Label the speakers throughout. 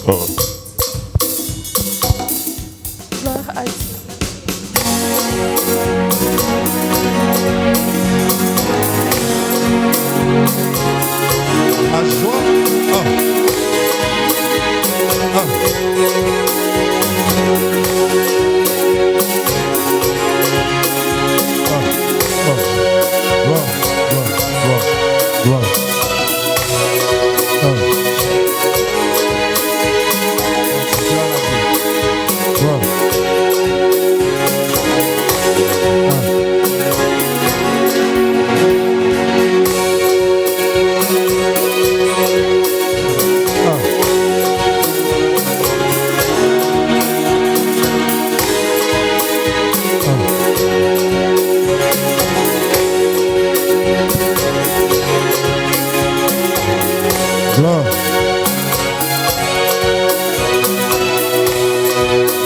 Speaker 1: Gloire à Dieu.
Speaker 2: La joie.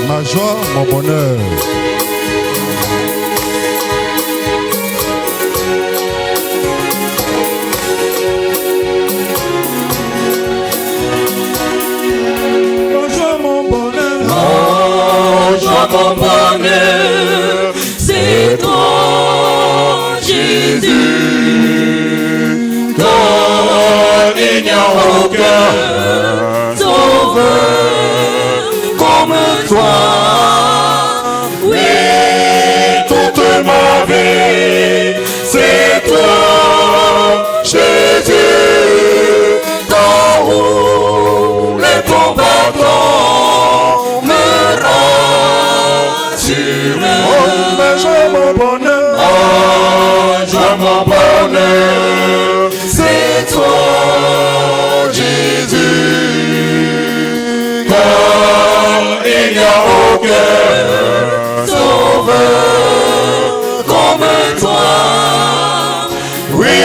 Speaker 2: Ma joie, mon bonheur. Ma joie, mon bonheur.
Speaker 3: Ma joie, mon bonheur, c'est toi, Jésus. Car il n'y a aucun sauveur comme toi. Oui, toute ma vie, c'est toi, Jésus. Dans où les combattants me rassurent.
Speaker 2: Oh, ma joie, mon bonheur.
Speaker 3: Ma joie, mon bonheur, c'est toi, Jésus. Car il n'y a aucun sauveur comme toi. Oui,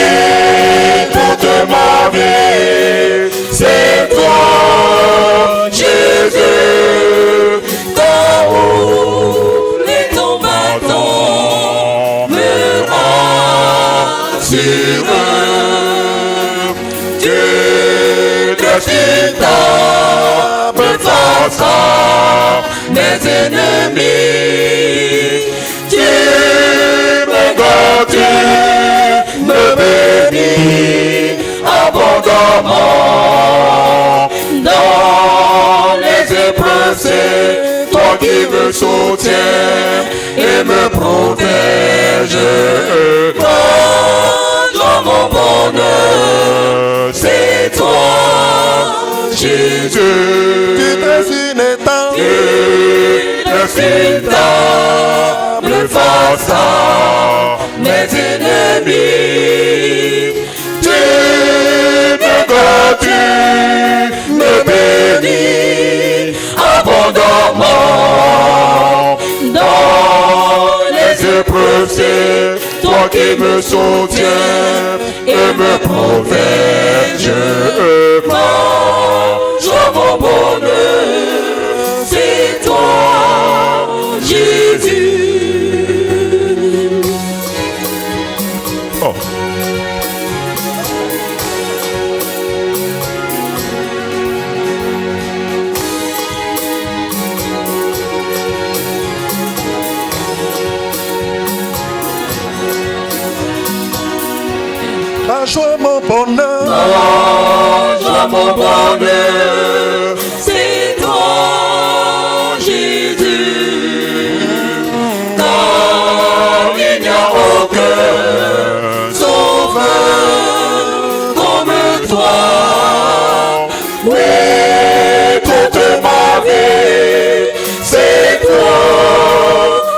Speaker 3: toute ma vie, c'est toi, Jésus. Dans où les combattants me rassurent. Tu dessines ta face à mes ennemis. Tu me gardes, tu me bénis abondamment. Dans les épreuves, c'est toi qui me soutiens et me protège. Dans mon bonheur, c'est toi, Jésus.
Speaker 2: Tu dessines ta
Speaker 3: face à mes ennemis. Tu me gardes, tu me bénis abondamment. Dans les épreuves, c'est toi qui me soutiens et me protège. Ma joie, mon bonheur, c'est toi, Jésus.
Speaker 2: Ma joie, mon bonheur.
Speaker 3: Ma joie, mon bonheur, c'est toi, Jésus. Car il n'y a aucun sauveur comme toi. Oui, toute ma vie, c'est toi,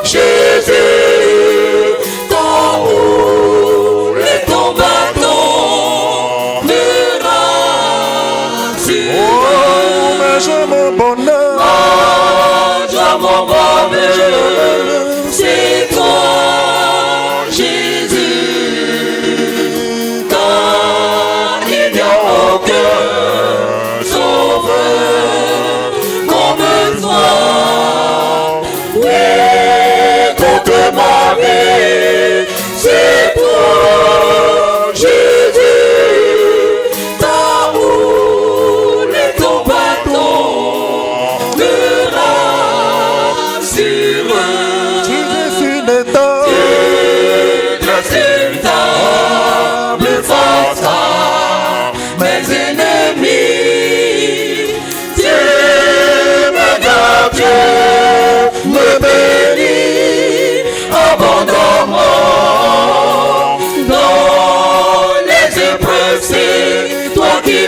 Speaker 3: Jésus. Dans où les combattants me rassurent.
Speaker 2: Oh, ma joie, mon bonheur.
Speaker 3: Ma joie, mon bonheur, c'est toi, Jésus. Car il n'y a aucun sauveur comme toi. Oui, toute ma vie, c'est toi, Jésus. Dans où les combattants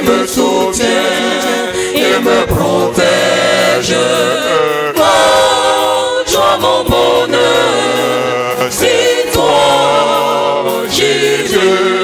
Speaker 3: qui me soutient et me protège. Ma joie, mon bonheur, c'est toi, Jésus.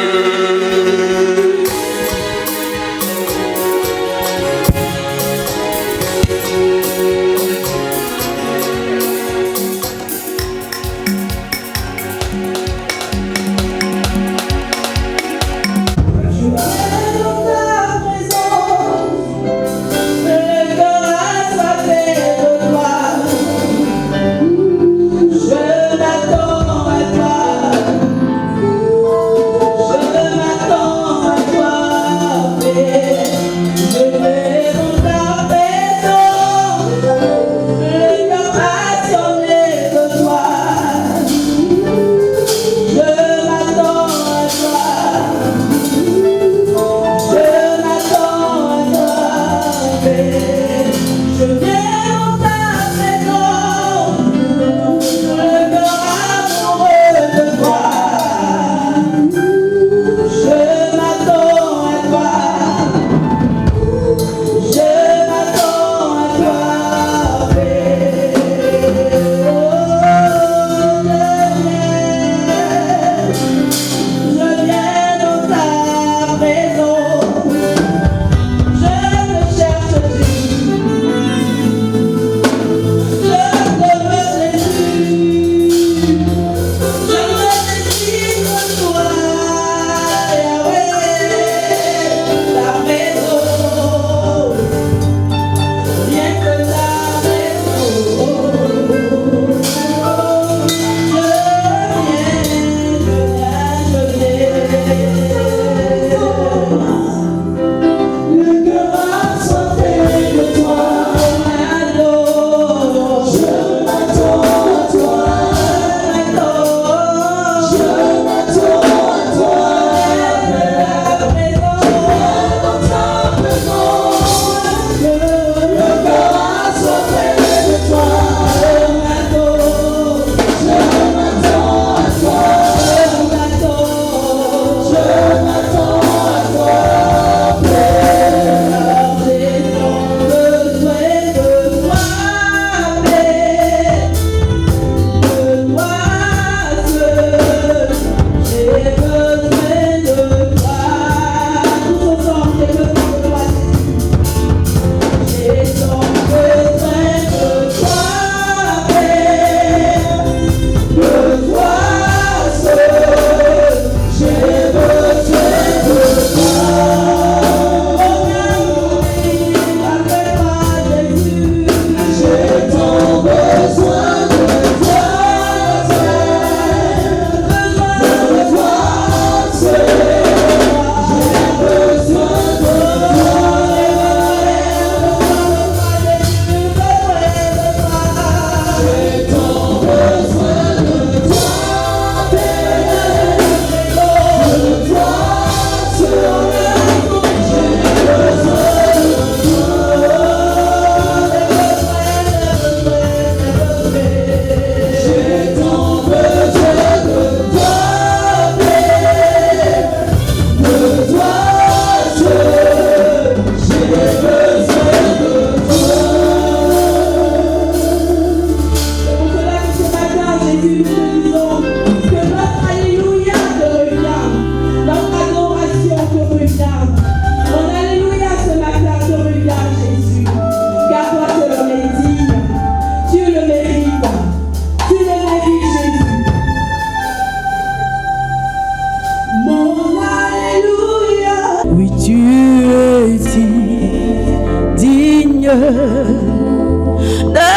Speaker 1: de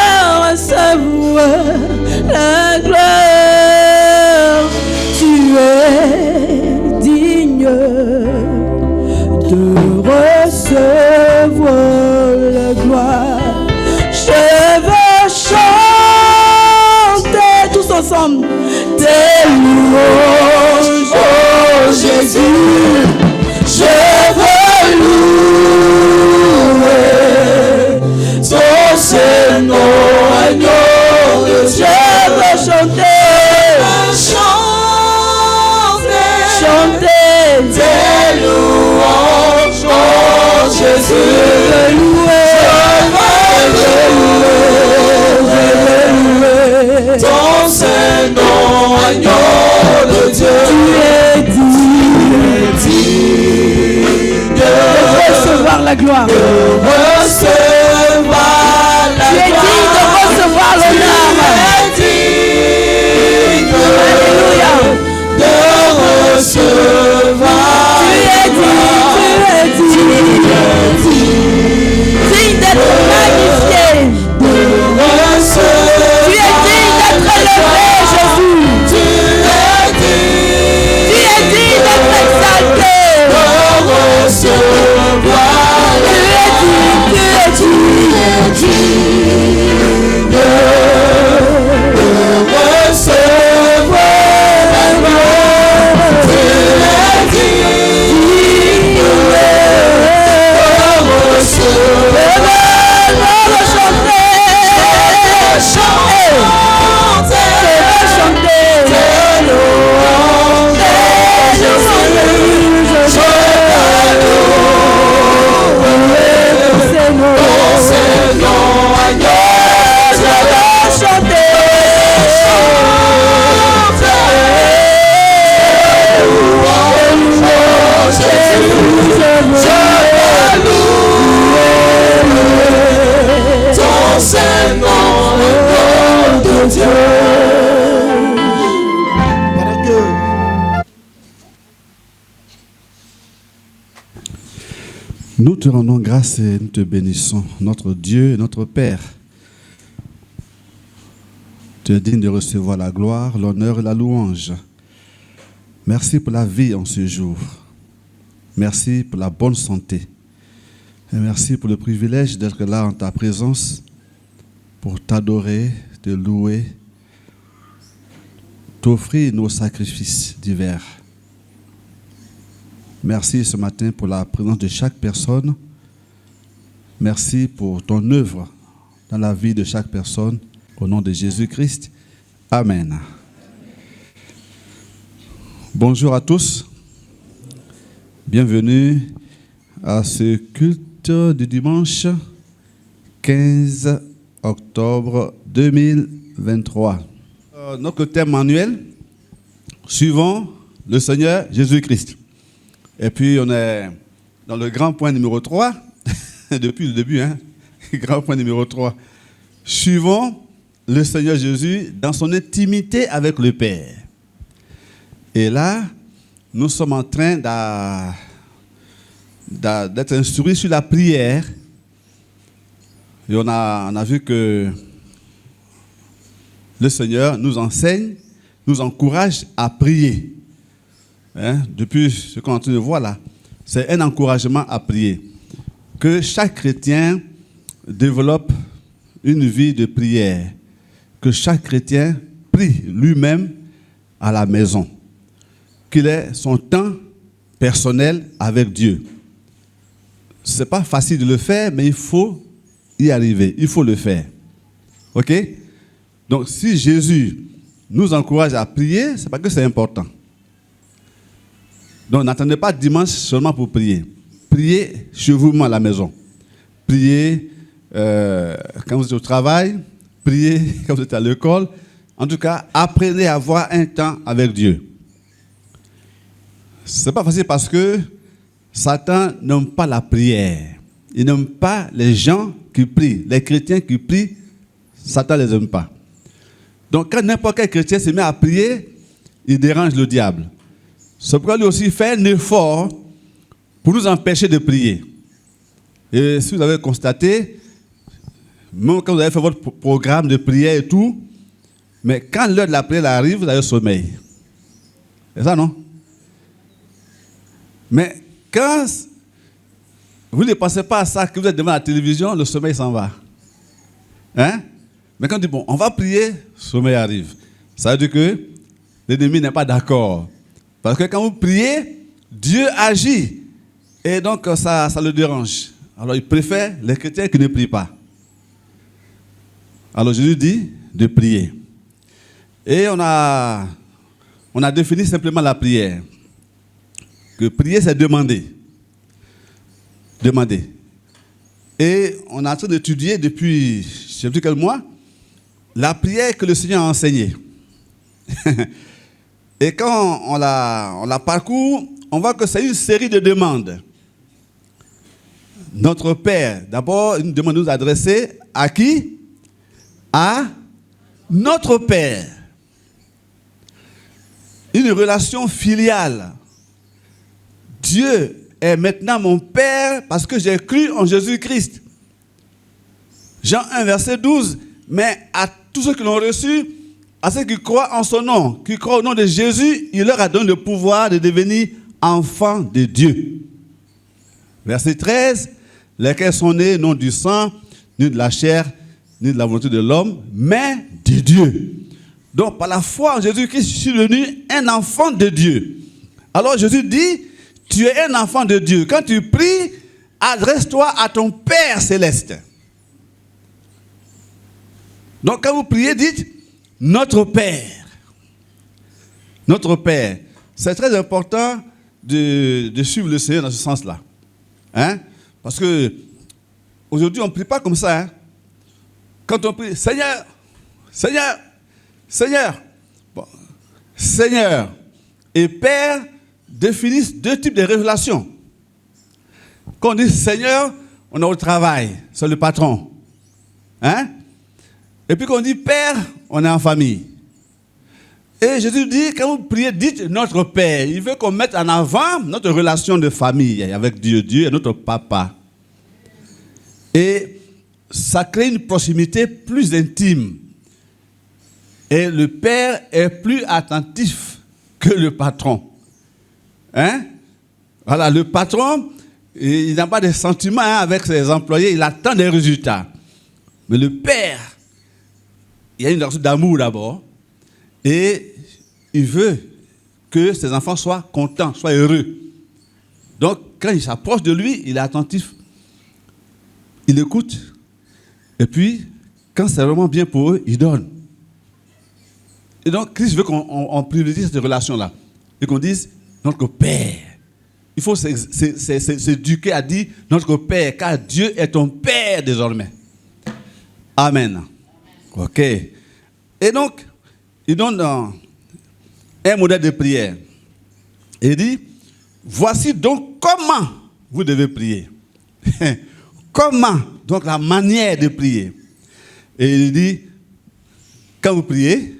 Speaker 1: recevoir la gloire. Tu es digne de recevoir la gloire. Je veux chanter tous ensemble tes louanges, oh Jésus. Je veux louer ton Saint-Nom, agneau de Dieu. Je veux chanter, chanter tes louanges, oh
Speaker 3: Ton Saint-Nom, agneau de Dieu, tu es digne
Speaker 1: de recevoir la gloire.
Speaker 3: de recevoir la
Speaker 1: Tu es digne de recevoir l'honneur.
Speaker 3: Tu es digne
Speaker 1: Alléluia.
Speaker 3: de recevoir
Speaker 1: Tu es digne d'être magnifié. Tu es digne d'être élevé, Jésus. Tu es digne d'être exalté. Tu es digne.
Speaker 4: Nous te rendons grâce et nous te bénissons, notre Dieu et notre Père. Tu es digne de recevoir la gloire, l'honneur et la louange. Merci pour la vie en ce jour. Merci pour la bonne santé. Et merci pour le privilège d'être là en ta présence pour t'adorer, te louer, t'offrir nos sacrifices divers. Merci ce matin pour la présence de chaque personne. Merci pour ton œuvre dans la vie de chaque personne. Au nom de Jésus-Christ. Amen. Bonjour à tous. Bienvenue à ce culte du dimanche 15 octobre 2023. Notre thème annuel, suivons le Seigneur Jésus-Christ. Et puis, on est dans le grand point numéro 3, depuis le début, grand point numéro 3. Suivons le Seigneur Jésus dans son intimité avec le Père. Et là, nous sommes en train d'être instruits sur la prière. Et on a vu que le Seigneur nous enseigne, nous encourage à prier. Depuis ce qu'on est en train de voir là, c'est un encouragement à prier. Que chaque chrétien développe une vie de prière. Que chaque chrétien prie lui-même à la maison. Qu'il ait son temps personnel avec Dieu. Ce n'est pas facile de le faire, mais il faut y arriver. Il faut le faire. OK? Donc, si Jésus nous encourage à prier, c'est parce que c'est important. Donc, n'attendez pas dimanche seulement pour prier. Priez chez vous-même à la maison. Priez quand vous êtes au travail. Priez quand vous êtes à l'école. En tout cas, apprenez à avoir un temps avec Dieu. Ce n'est pas facile parce que Satan n'aime pas la prière. Il n'aime pas les gens qui prient. Les chrétiens qui prient, Satan ne les aime pas. Donc, quand n'importe quel chrétien se met à prier, il dérange le diable. C'est pourquoi lui aussi fait un effort pour nous empêcher de prier. Et si vous avez constaté, même quand vous avez fait votre programme de prière et tout, mais quand l'heure de la prière arrive, vous avez le sommeil. C'est ça, non? Mais quand vous ne pensez pas à ça, que vous êtes devant la télévision, le sommeil s'en va. Mais quand on dit, bon, on va prier, le sommeil arrive. Ça veut dire que l'ennemi n'est pas d'accord. Parce que quand vous priez, Dieu agit. Et donc, ça le dérange. Alors, il préfère les chrétiens qui ne prient pas. Alors, Jésus dit de prier. Et on a défini simplement la prière. Que prier, c'est demander. Demander. Et on est en train d'étudier depuis, je ne sais plus quel mois, la prière que le Seigneur a enseignée. Et quand on la parcourt, on voit que c'est une série de demandes. Notre Père, d'abord, une demande nous adressée à qui? À notre Père. Une relation filiale. Dieu est maintenant mon Père parce que j'ai cru en Jésus-Christ. Jean 1, verset 12. Mais à tous ceux qui l'ont reçu, à ceux qui croient en son nom, qui croient au nom de Jésus, il leur a donné le pouvoir de devenir enfants de Dieu. Verset 13. Lesquels sont nés non du sang, ni de la chair, ni de la volonté de l'homme, mais de Dieu. Donc, par la foi en Jésus-Christ, je suis devenu un enfant de Dieu. Alors, Jésus dit, tu es un enfant de Dieu. Quand tu pries, adresse-toi à ton Père céleste. Donc, quand vous priez, dites, notre Père. Notre Père. C'est très important de suivre le Seigneur dans ce sens-là. Hein? Parce que aujourd'hui, on ne prie pas comme ça. Hein? Quand on prie, Seigneur, Seigneur, Seigneur. Bon. Seigneur et Père définissent deux types de relations. Quand on dit Seigneur, on est au travail, c'est le patron. Hein? Et puis quand on dit Père, on est en famille. Et Jésus dit, quand vous priez, dites notre Père. Il veut qu'on mette en avant notre relation de famille avec Dieu. Dieu est notre papa. Et ça crée une proximité plus intime. Et le Père est plus attentif que le patron. Hein? Voilà, le patron, il n'a pas de sentiments avec ses employés, il attend des résultats. Mais le Père, il y a une relation d'amour d'abord. Et il veut que ses enfants soient contents, soient heureux. Donc, quand il s'approche de lui, il est attentif. Il écoute. Et puis, quand c'est vraiment bien pour eux, il donne. Et donc, Christ veut qu'on privilégie cette relation-là. Et qu'on dise, notre Père. Il faut s'éduquer à dire, notre Père, car Dieu est ton Père désormais. Amen. Ok. Et donc, il donne un modèle de prière. Il dit, voici donc comment vous devez prier. Comment? Donc la manière de prier. Et il dit, quand vous priez,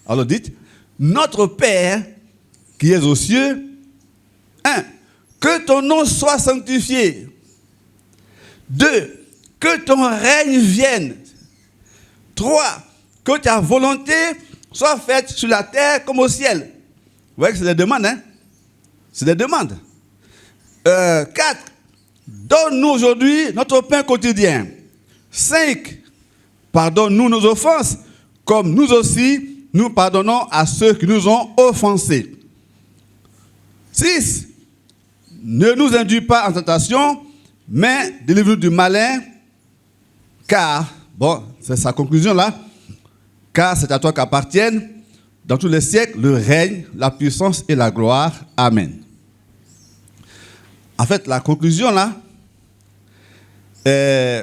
Speaker 4: alors dites, notre Père qui est aux cieux, 1. Que ton nom soit sanctifié. 2. Que ton règne vienne. 3. Que ta volonté soit faite sur la terre comme au ciel. Vous voyez que c'est des demandes, hein? C'est des demandes. 4. Donne-nous aujourd'hui notre pain quotidien. 5. Pardonne-nous nos offenses, comme nous aussi, nous pardonnons à ceux qui nous ont offensés. 6. Ne nous induis pas en tentation, mais délivre-nous du malin, car, bon, c'est sa conclusion là, car c'est à toi qu'appartiennent, dans tous les siècles, le règne, la puissance et la gloire. Amen. En fait, la conclusion là,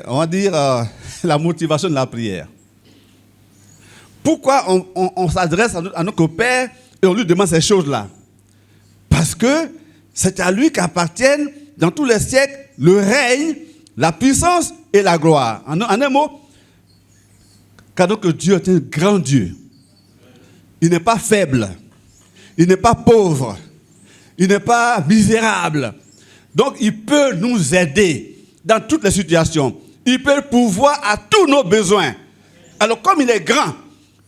Speaker 4: on va dire la motivation de la prière. Pourquoi on s'adresse à notre Père et on lui demande ces choses-là? Parce que c'est à lui qu'appartiennent dans tous les siècles le règne, la puissance et la gloire. En un mot, car donc Dieu est un grand Dieu. Il n'est pas faible, il n'est pas pauvre, il n'est pas misérable. Donc il peut nous aider dans toutes les situations. Il peut pourvoir à tous nos besoins. Alors comme il est grand,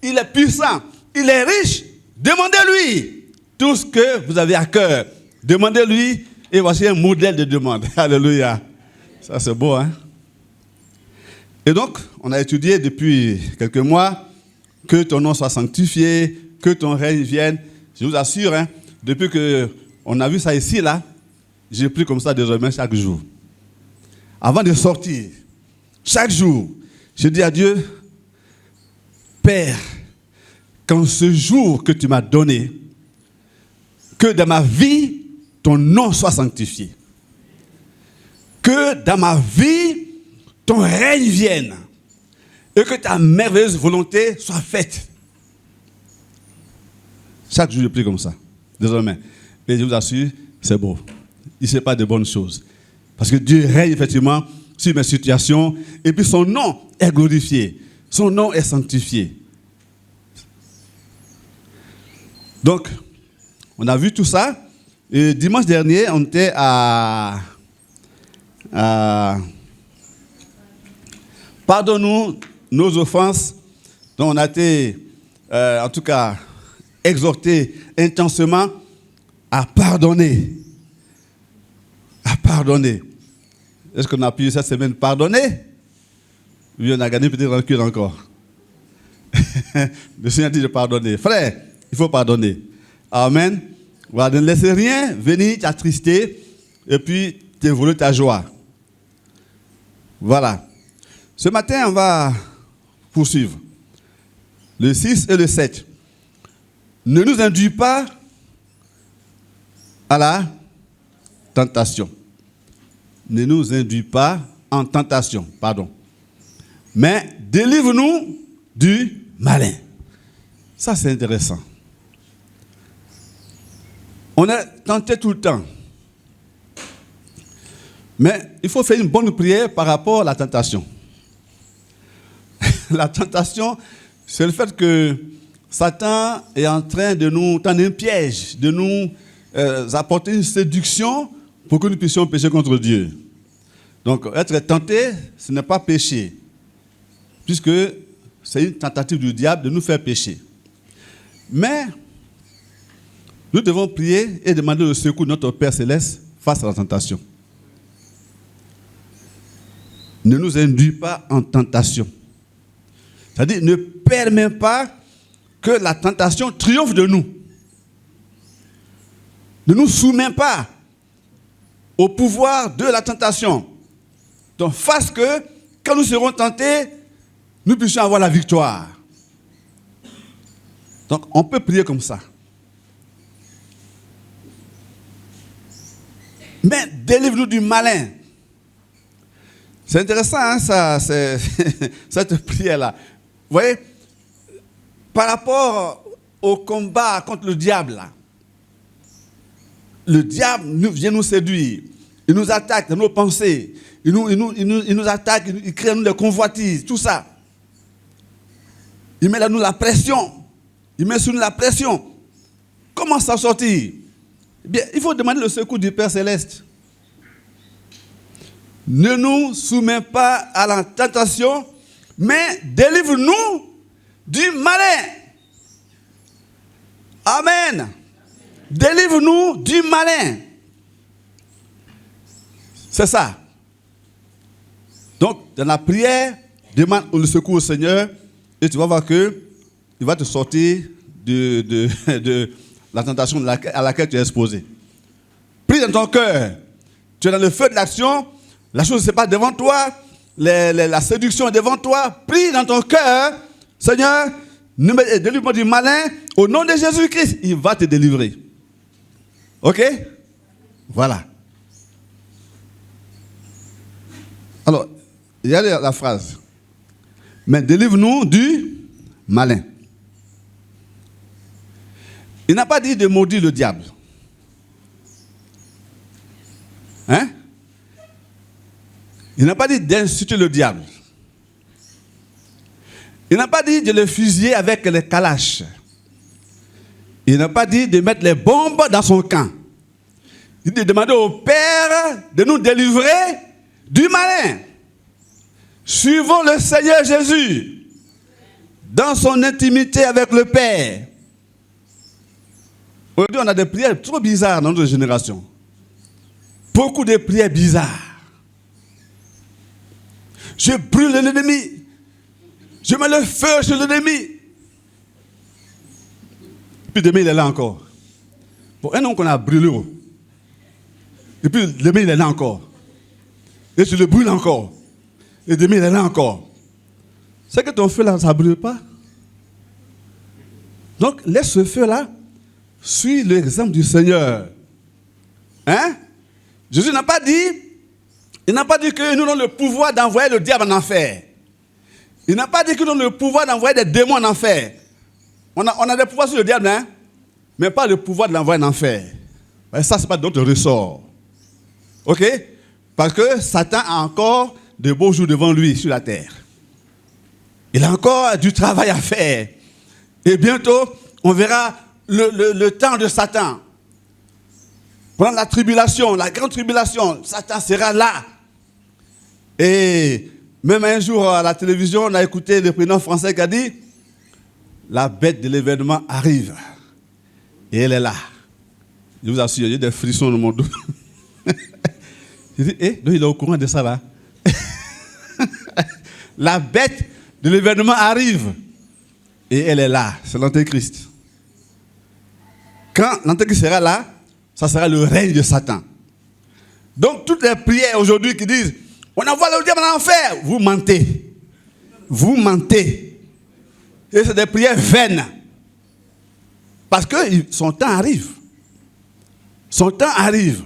Speaker 4: il est puissant, il est riche, demandez-lui tout ce que vous avez à cœur. Demandez-lui et voici un modèle de demande. Alléluia. Ça c'est beau, hein? Et donc, on a étudié depuis quelques mois que ton nom soit sanctifié, que ton règne vienne. Je vous assure, hein, depuis qu'on a vu ça ici, là, j'ai pris comme ça désormais chaque jour. Avant de sortir, chaque jour, je dis à Dieu, Père, quand ce jour que tu m'as donné, que dans ma vie, ton nom soit sanctifié. Que dans ma vie, ton règne vienne et que ta merveilleuse volonté soit faite. Chaque jour, je prie comme ça, désormais. Et je vous assure, c'est beau. Il ne sait pas de bonnes choses. Parce que Dieu règne effectivement sur mes situations et puis son nom est glorifié. Son nom est sanctifié. Donc, on a vu tout ça. Et dimanche dernier, on était à pardonne-nous nos offenses. Donc, on a été, en tout cas, exhorté intensément à pardonner. À pardonner. Est-ce qu'on a pu cette semaine pardonner? Oui, on a gagné peut-être rancune encore. Le Seigneur dit de pardonner. Frère, il faut pardonner. Amen. Voilà, ne laissez rien venir t'attrister et puis te voler ta joie. Voilà. Ce matin, on va poursuivre. Le 6 et le 7. Ne nous induis pas à la tentation. Ne nous induis pas en tentation, pardon. Mais délivre-nous du malin. Ça, c'est intéressant. On est tenté tout le temps. Mais il faut faire une bonne prière par rapport à la tentation. La tentation, c'est le fait que Satan est en train de nous tendre un piège, de nous apporter une séduction pour que nous puissions pécher contre Dieu. Donc, être tenté, ce n'est pas pécher, puisque c'est une tentative du diable de nous faire pécher. Mais nous devons prier et demander le secours de notre Père Céleste face à la tentation. Ne nous induis pas en tentation. C'est-à-dire, ne permets pas que la tentation triomphe de nous. Ne nous soumets pas au pouvoir de la tentation. Donc, fasse que, quand nous serons tentés, nous puissions avoir la victoire. Donc, on peut prier comme ça. Mais délivre-nous du malin. C'est intéressant, hein, ça, cette prière-là. Vous voyez, par rapport au combat contre le diable, là, le diable vient nous séduire. Il nous attaque dans nos pensées. Il nous attaque, il crée en nous des convoitises, tout ça. Il met à nous la pression. Il met sur nous la pression. Comment s'en sortir? Eh bien, il faut demander le secours du Père Céleste. Ne nous soumets pas à la tentation, mais délivre-nous du malin. Amen. Délivre-nous du malin. C'est ça. Donc, dans la prière, demande le secours au Seigneur et tu vas voir qu'il va te sortir de la tentation à laquelle tu es exposé. Prie dans ton cœur. Tu es dans le feu de l'action. La chose ne se passe devant toi. La séduction est devant toi. Prie dans ton cœur. Seigneur, délivre-moi du malin. Au nom de Jésus-Christ, il va te délivrer. Ok? Voilà. Alors, il y a la phrase. Mais délivre-nous du malin. Il n'a pas dit de maudire le diable. Hein? Il n'a pas dit d'insulter le diable. Il n'a pas dit de le fusiller avec les calaches. Il n'a pas dit de mettre les bombes dans son camp. Il dit de demander au Père de nous délivrer du malin. Suivons le Seigneur Jésus dans son intimité avec le Père. Aujourd'hui, on a des prières trop bizarres dans notre génération. Beaucoup de prières bizarres. Je brûle l'ennemi. Je mets le feu sur l'ennemi. Puis demain, il est là encore. Pour un homme qu'on a brûlé. Et puis demain, il est là encore. Et tu le brûles encore. Et demain, il est là encore. C'est que ton feu là, ça ne brûle pas. Donc, laisse ce feu-là. Suis l'exemple du Seigneur. Hein? Jésus n'a pas dit Il n'a pas dit que nous avons le pouvoir d'envoyer le diable en enfer. Il n'a pas dit que nous avons le pouvoir d'envoyer des démons en enfer. On a des pouvoirs sur le diable, hein, mais pas le pouvoir de l'envoyer en enfer. Ça, ce n'est pas d'autre ressort. OK? Parce que Satan a encore de beaux jours devant lui sur la terre. Il a encore du travail à faire. Et bientôt, on verra le temps de Satan. Pendant la tribulation, la grande tribulation, Satan sera là. Et même un jour à la télévision, on a écouté le président français qui a dit « La bête de l'événement arrive. » Et elle est là. Je vous assure, il y a des frissons dans mon dos. Je dis, donc il est au courant de ça là. La bête de l'événement arrive. Et elle est là. C'est l'Antéchrist. Quand l'Antéchrist sera là, ça sera le règne de Satan. Donc toutes les prières aujourd'hui qui disent on envoie le diable en enfer, vous mentez. Vous mentez. Et c'est des prières vaines. Parce que son temps arrive. Son temps arrive.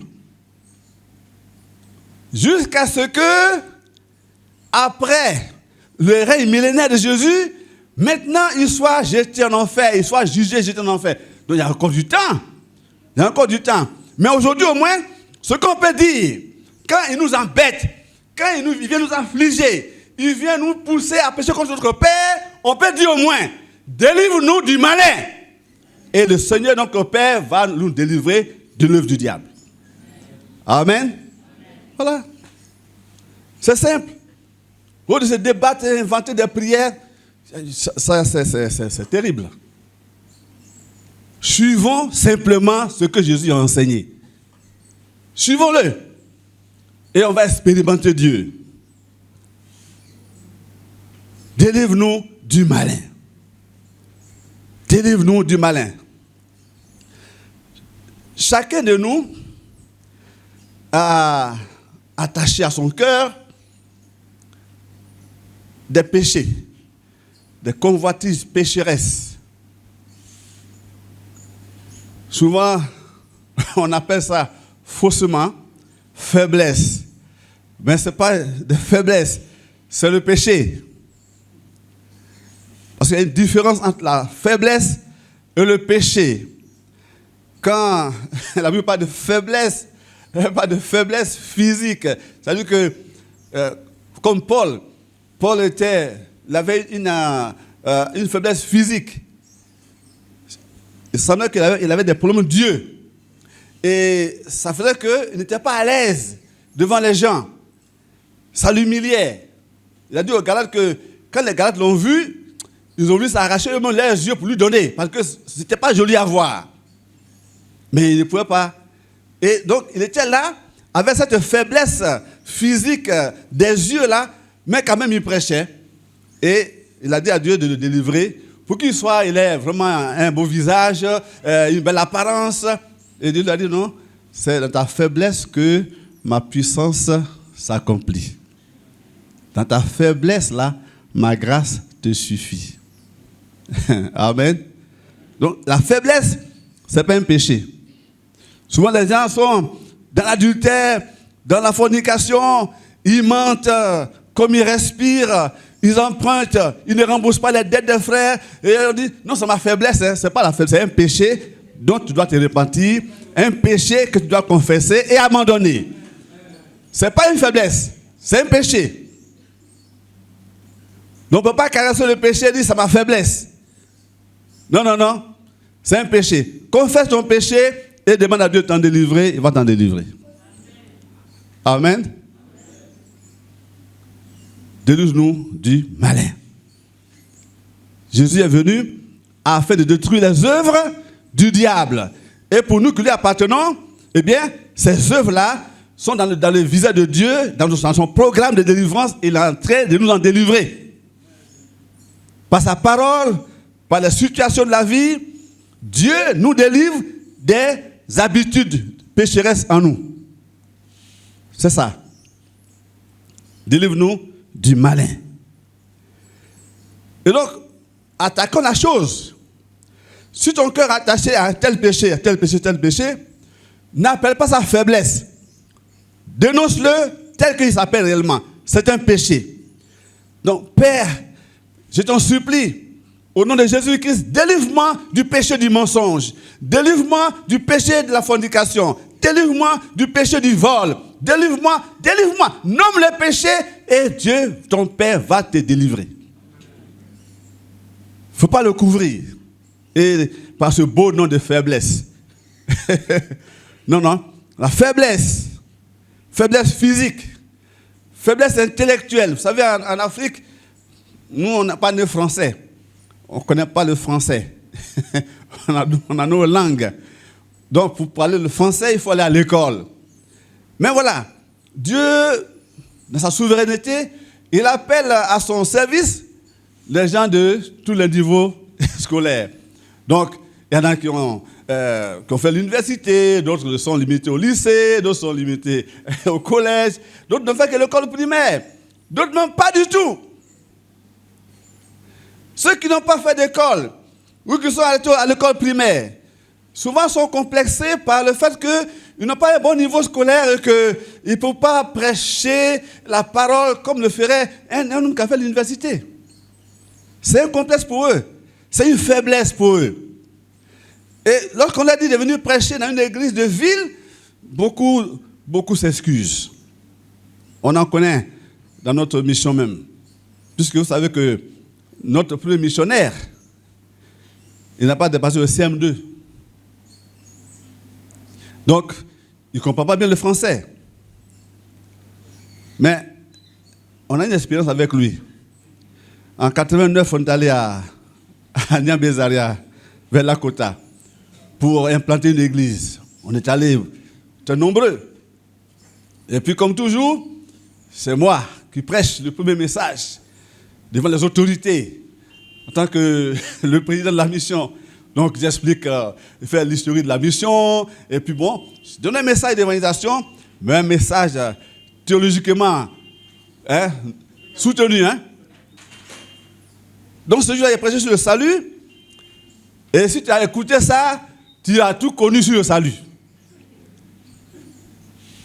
Speaker 4: Jusqu'à ce que, après le règne millénaire de Jésus, maintenant il soit jeté en enfer, il soit jugé, jeté en enfer. Donc il y a encore du temps. Il y a encore du temps. Mais aujourd'hui au moins, ce qu'on peut dire, quand il nous embête, quand il vient nous affliger, il vient nous pousser à pécher contre notre Père, on peut dire au moins, délivre-nous du malin. Et le Seigneur, notre Père, va nous délivrer de l'œuvre du diable. Amen. Voilà. C'est simple. Au lieu de se débattre et inventer des prières, ça c'est terrible. Suivons simplement ce que Jésus a enseigné. Suivons-le. Et on va expérimenter Dieu. Délivre-nous du malin. Délivre-nous du malin. Chacun de nous a attaché à son cœur des péchés, des convoitises pécheresses. Souvent, on appelle ça faussement faiblesse. Mais ce n'est pas de faiblesse, c'est le péché. Parce qu'il y a une différence entre la faiblesse et le péché. Quand la Bible parle de faiblesse, elle parle de faiblesse physique. C'est-à-dire que, comme Paul il avait une faiblesse physique. Il semblait qu'il avait des problèmes de Dieu. Et ça faisait qu'il n'était pas à l'aise devant les gens. Ça l'humiliait. Il a dit aux Galates que quand les Galates l'ont vu, ils ont voulu s'arracher eux-mêmes leurs yeux pour lui donner. Parce que ce n'était pas joli à voir. Mais il ne pouvait pas. Et donc, il était là, avec cette faiblesse physique des yeux là, mais quand même il prêchait. Et il a dit à Dieu de le délivrer pour qu'il ait vraiment un beau visage, une belle apparence. Et Dieu lui a dit non, c'est dans ta faiblesse que ma puissance s'accomplit. Dans ta faiblesse là, ma grâce te suffit. Amen. Donc la faiblesse, ce n'est pas un péché. Souvent les gens sont dans l'adultère, dans la fornication, ils mentent comme ils respirent, ils empruntent, ils ne remboursent pas les dettes des frères. Et on dit, non, c'est ma faiblesse, hein. Ce n'est pas la faiblesse, c'est un péché dont tu dois te repentir, un péché que tu dois confesser et abandonner. Ce n'est pas une faiblesse, c'est un péché. Donc on ne peut pas caresser le péché et dire, c'est ma faiblesse. Non, non, non, c'est un péché. Confesse ton péché et demande à Dieu de t'en délivrer, il va t'en délivrer. Amen. Délivre-nous du malin. Jésus est venu afin de détruire les œuvres du diable. Et pour nous qui lui appartenons, eh bien, ces œuvres-là sont dans le visage de Dieu, dans son programme de délivrance, il est en train de nous en délivrer. Par sa parole, par les situations de la vie, Dieu nous délivre des habitudes pécheresses en nous. C'est ça. Délivre-nous du malin. Et donc, attaquons la chose. Si ton cœur est attaché à un tel péché, tel péché, n'appelle pas ça faiblesse. Dénonce-le tel qu'il s'appelle réellement, c'est un péché. Donc, Père, je t'en supplie, au nom de Jésus-Christ, délivre-moi du péché du mensonge. Délivre-moi du péché de la fornication. Délivre-moi du péché du vol. Délivre-moi, délivre-moi. Nomme le péché et Dieu, ton Père, va te délivrer. Il ne faut pas le couvrir. Et par ce beau nom de faiblesse. Non. La faiblesse. Faiblesse physique. Faiblesse intellectuelle. Vous savez, en Afrique, nous, on n'a pas de français. On ne connaît pas le français. on a nos langues. Donc, pour parler le français, il faut aller à l'école. Mais voilà, Dieu, dans sa souveraineté, il appelle à son service les gens de tous les niveaux scolaires. Donc, il y en a qui ont fait l'université, d'autres sont limités au lycée, d'autres sont limités au collège, d'autres ne font que l'école primaire, d'autres n'ont pas du tout. Ceux qui n'ont pas fait d'école, ou qui sont à l'école primaire, souvent sont complexés par le fait qu'ils n'ont pas un bon niveau scolaire et qu'ils ne peuvent pas prêcher la parole comme le ferait un homme qui a fait l'université. C'est un complexe pour eux. C'est une faiblesse pour eux. Et lorsqu'on a dit de venir prêcher dans une église de ville, beaucoup s'excusent. On en connaît dans notre mission même. Puisque vous savez que notre premier missionnaire, il n'a pas dépassé le CM2. Donc, il ne comprend pas bien le français. Mais on a une expérience avec lui. En 89, on est allé à Niambézaria, vers Lakota, pour implanter une église. On est allé très nombreux. Et puis, comme toujours, c'est moi qui prêche le premier message devant les autorités, en tant que le président de la mission. Donc, j'explique, faire l'historique de la mission, et puis bon, je donne un message d'évangélisation, mais un message théologiquement soutenu. Donc, ce jour-là, il a prêché sur le salut, et si tu as écouté ça, tu as tout connu sur le salut.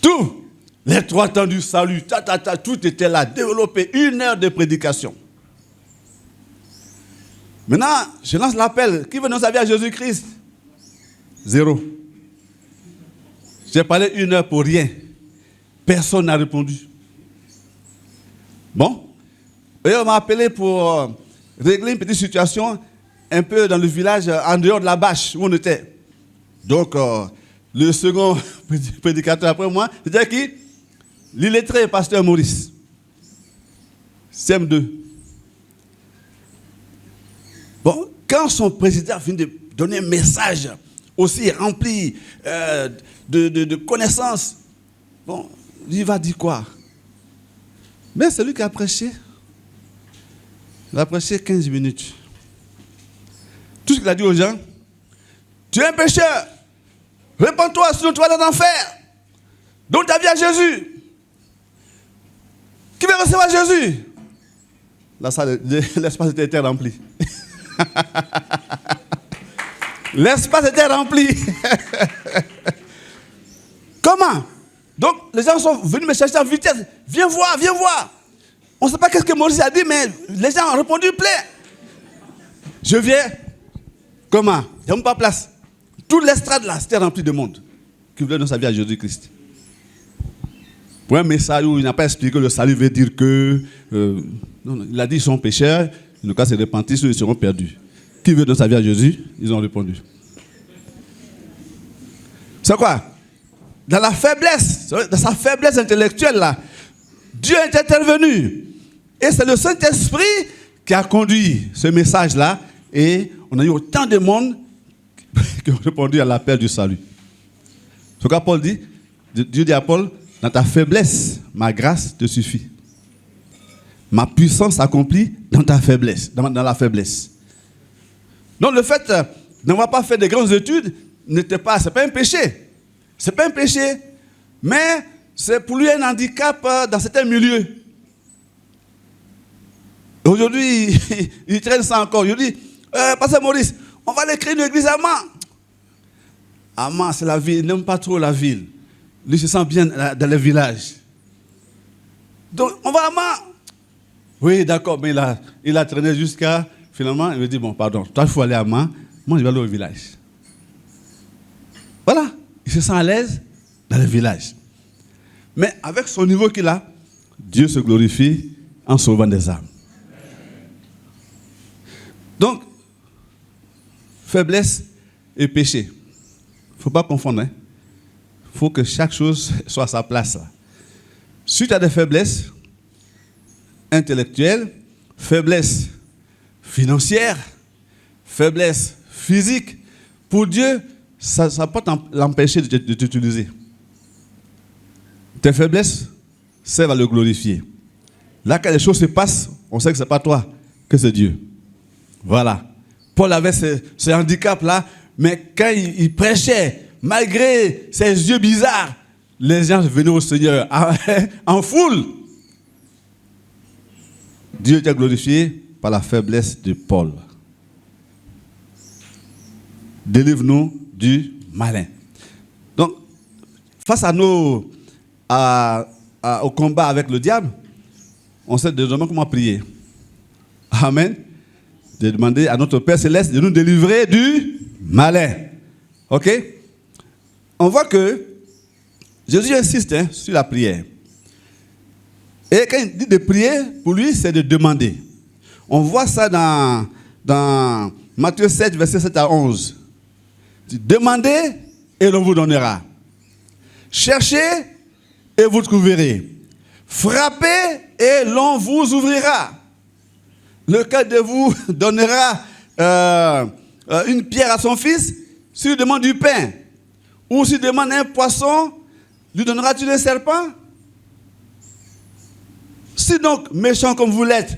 Speaker 4: Tout. Les 3 temps du salut, tout était là, développé, 1 heure de prédication. Maintenant, je lance l'appel. Qui veut nous servir à Jésus-Christ? 0. J'ai parlé 1 heure pour rien. Personne n'a répondu. Bon. Et on m'a appelé pour régler une petite situation un peu dans le village, en dehors de la bâche où on était. Donc, le second prédicateur après moi, c'était qui? L'illettré, pasteur Maurice. CM2. Bon, quand son président finit de donner un message aussi rempli de connaissances, bon, il va dire quoi? Mais c'est lui qui a prêché. Il a prêché 15 minutes. Tout ce qu'il a dit aux gens, tu es un pécheur, répands-toi, sinon tu vas dans l'enfer. Donne ta vie à Jésus. Qui veut recevoir Jésus? La salle, l'espace était rempli. L'espace était rempli. Comment? Donc, les gens sont venus me chercher en vitesse. Viens voir, viens voir. On ne sait pas qu'est-ce que Maurice a dit, mais les gens ont répondu plein. Je viens. Comment? Il n'y a même pas place. Toute l'estrade là, c'était rempli de monde qui voulait nous servir à Jésus-Christ. Pour un message où il n'a pas expliqué que le salut veut dire que... non, il a dit qu'ils sont pécheurs, en tout cas, se repentissent, ils seront perdus. Qui veut nous servir à Jésus? Ils ont répondu. C'est quoi? Dans la faiblesse, dans sa faiblesse intellectuelle là, Dieu est intervenu. Et c'est le Saint-Esprit qui a conduit ce message-là. Et on a eu autant de monde qui ont répondu à l'appel du salut. C'est ce que Paul dit. Dieu dit à Paul, dans ta faiblesse, ma grâce te suffit. Ma puissance s'accomplit dans ta faiblesse, dans la faiblesse. Donc le fait d'avoir pas fait de grandes études c'est pas un péché. C'est pas un péché, mais c'est pour lui un handicap dans certains milieux. Aujourd'hui, il traîne ça encore. Il dit, Pasteur Maurice, on va aller créer une église à Mans. À Mans, c'est la ville, il n'aime pas trop la ville. Lui se sent bien dans les villages. Donc, on va à oui, d'accord, mais il a traîné jusqu'à, finalement, il me dit, bon, pardon, toi, il faut aller à moi je vais aller au village. Voilà, il se sent à l'aise dans le village. Mais avec son niveau qu'il a, Dieu se glorifie en sauvant des âmes. Donc, faiblesse et péché. Il ne faut pas confondre. Il faut que chaque chose soit à sa place. Là. Si tu as des faiblesses intellectuelles, faiblesses financières, faiblesses physiques, pour Dieu, ça ne peut pas l'empêcher de t'utiliser. Tes faiblesses servent à le glorifier. Là, quand les choses se passent, on sait que ce n'est pas toi, que c'est Dieu. Voilà. Paul avait ce handicap-là, mais quand il prêchait, malgré ses yeux bizarres, les gens venaient au Seigneur en foule. Dieu était glorifié par la faiblesse de Paul. Délivre-nous du malin. Donc, face au combat avec le diable, on sait désormais comment prier. Amen. De demander à notre Père Céleste de nous délivrer du malin. Ok? On voit que Jésus insiste sur la prière. Et quand il dit de prier, pour lui, c'est de demander. On voit ça dans Matthieu 7, verset 7 à 11. Demandez et l'on vous donnera. Cherchez et vous trouverez. Frappez et l'on vous ouvrira. Lequel de vous donnera une pierre à son fils s'il demande du pain? Ou s'il demande un poisson, lui donneras-tu un serpent? Si donc, méchant comme vous l'êtes,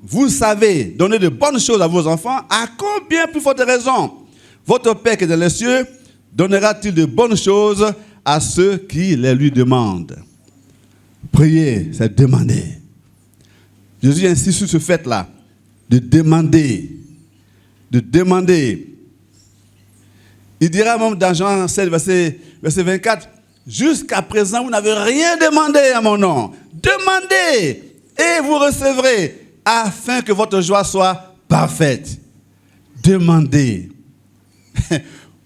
Speaker 4: vous savez donner de bonnes choses à vos enfants, à combien plus forte raison votre Père qui est dans les cieux donnera-t-il de bonnes choses à ceux qui les lui demandent? Prier, c'est demander. Jésus insiste sur ce fait-là, de demander. De demander. Il dira même dans Jean 7, verset 24, jusqu'à présent, vous n'avez rien demandé à mon nom. Demandez et vous recevrez, afin que votre joie soit parfaite. Demandez.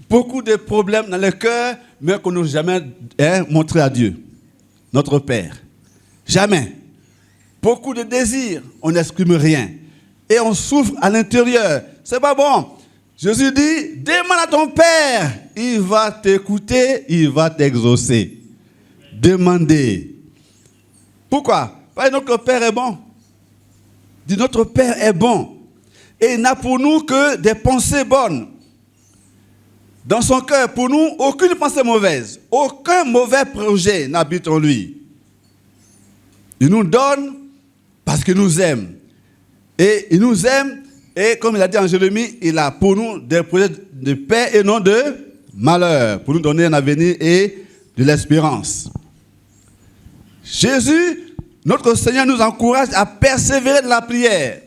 Speaker 4: Beaucoup de problèmes dans le cœur, mais qu'on n'a jamais montré à Dieu, notre Père. Jamais. Beaucoup de désirs, on n'exprime rien. Et on souffre à l'intérieur. C'est pas bon. Jésus dit, demande à ton Père, il va t'écouter, il va t'exaucer. Demandez. Pourquoi? Parce que notre Père est bon. Dit, notre Père est bon. Et il n'a pour nous que des pensées bonnes. Dans son cœur, pour nous, aucune pensée mauvaise. Aucun mauvais projet n'habite en lui. Il nous donne parce qu'il nous aime. Et il nous aime, et comme il a dit en Jérémie, il a pour nous des projets de paix et non de malheur, pour nous donner un avenir et de l'espérance. Jésus, notre Seigneur, nous encourage à persévérer dans la prière.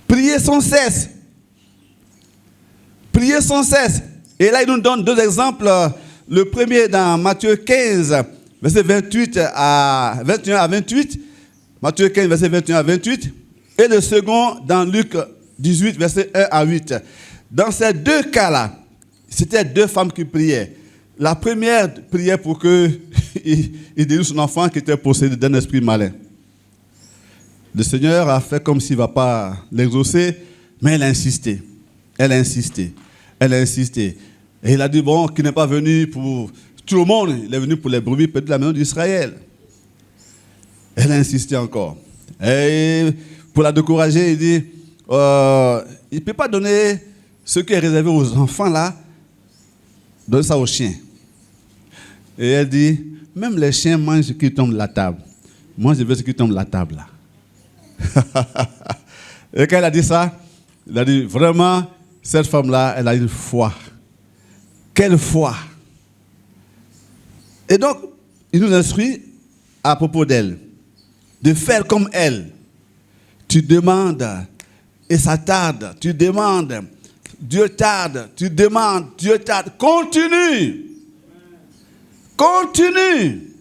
Speaker 4: Prier sans cesse. Prier sans cesse. Et là, il nous donne deux exemples. Le premier dans Matthieu 15, verset 21 à 28. Matthieu 15, verset 21 à 28. Et le second dans Luc 18, verset 1 à 8. Dans ces deux cas-là, c'était deux femmes qui priaient. La première priait pour qu'il délivre son enfant qui était possédé d'un esprit malin. Le Seigneur a fait comme s'il ne va pas l'exaucer, mais elle a insisté. Elle a insisté. Elle a insisté. Et il a dit, bon, qu'il n'est pas venu pour tout le monde, il est venu pour les brebis perdues de la maison d'Israël. Elle a insisté encore. Et pour la décourager, il dit, il ne peut pas donner ce qui est réservé aux enfants là, donne ça aux chiens. Et elle dit, même les chiens mangent ce qui tombe de la table. Moi, je veux ce qui tombe de la table là. Et quand elle a dit ça, il a dit, vraiment, cette femme-là, elle a une foi. Quelle foi! Et donc, il nous instruit à propos d'elle, de faire comme elle. Tu demandes, et ça tarde. Tu demandes, Dieu tarde. Tu demandes, Dieu tarde. Continue! Continue!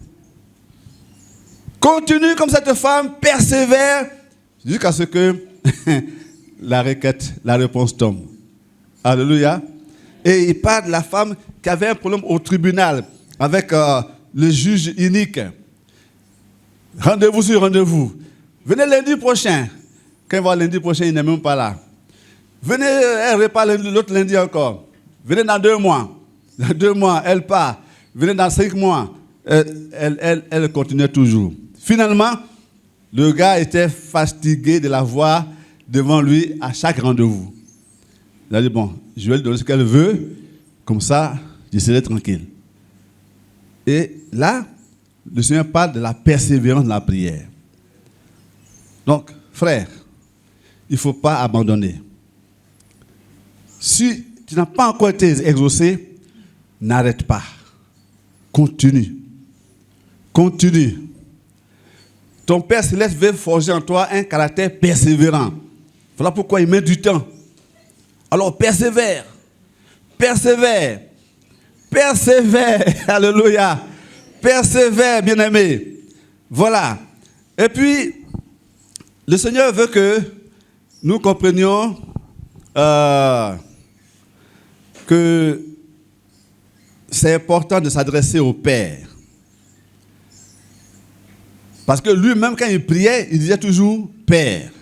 Speaker 4: Continue comme cette femme, persévère, jusqu'à ce que la requête, la réponse tombe. Alléluia. Et il parle de la femme qui avait un problème au tribunal avec le juge unique. Rendez-vous sur rendez-vous. Venez lundi prochain. Quand il va lundi prochain, il n'est même pas là. Venez, elle repart l'autre lundi encore. Venez dans 2 mois. Dans 2 mois, elle part. Venez dans 5 mois. Elle continuait toujours. Finalement, le gars était fatigué de la voir devant lui à chaque rendez-vous. Il a dit, bon, je vais lui donner ce qu'elle veut, comme ça, je serai tranquille. Et là, le Seigneur parle de la persévérance de la prière. Donc, frère, il ne faut pas abandonner. Si tu n'as pas encore été exaucé, n'arrête pas. Continue. Continue. Ton Père Céleste veut forger en toi un caractère persévérant. Voilà pourquoi il met du temps. Alors persévère. Persévère. Persévère. Alléluia. Persévère, bien-aimé. Voilà. Et puis, le Seigneur veut que nous comprenions que c'est important de s'adresser au Père. Parce que lui-même, quand il priait, il disait toujours Père.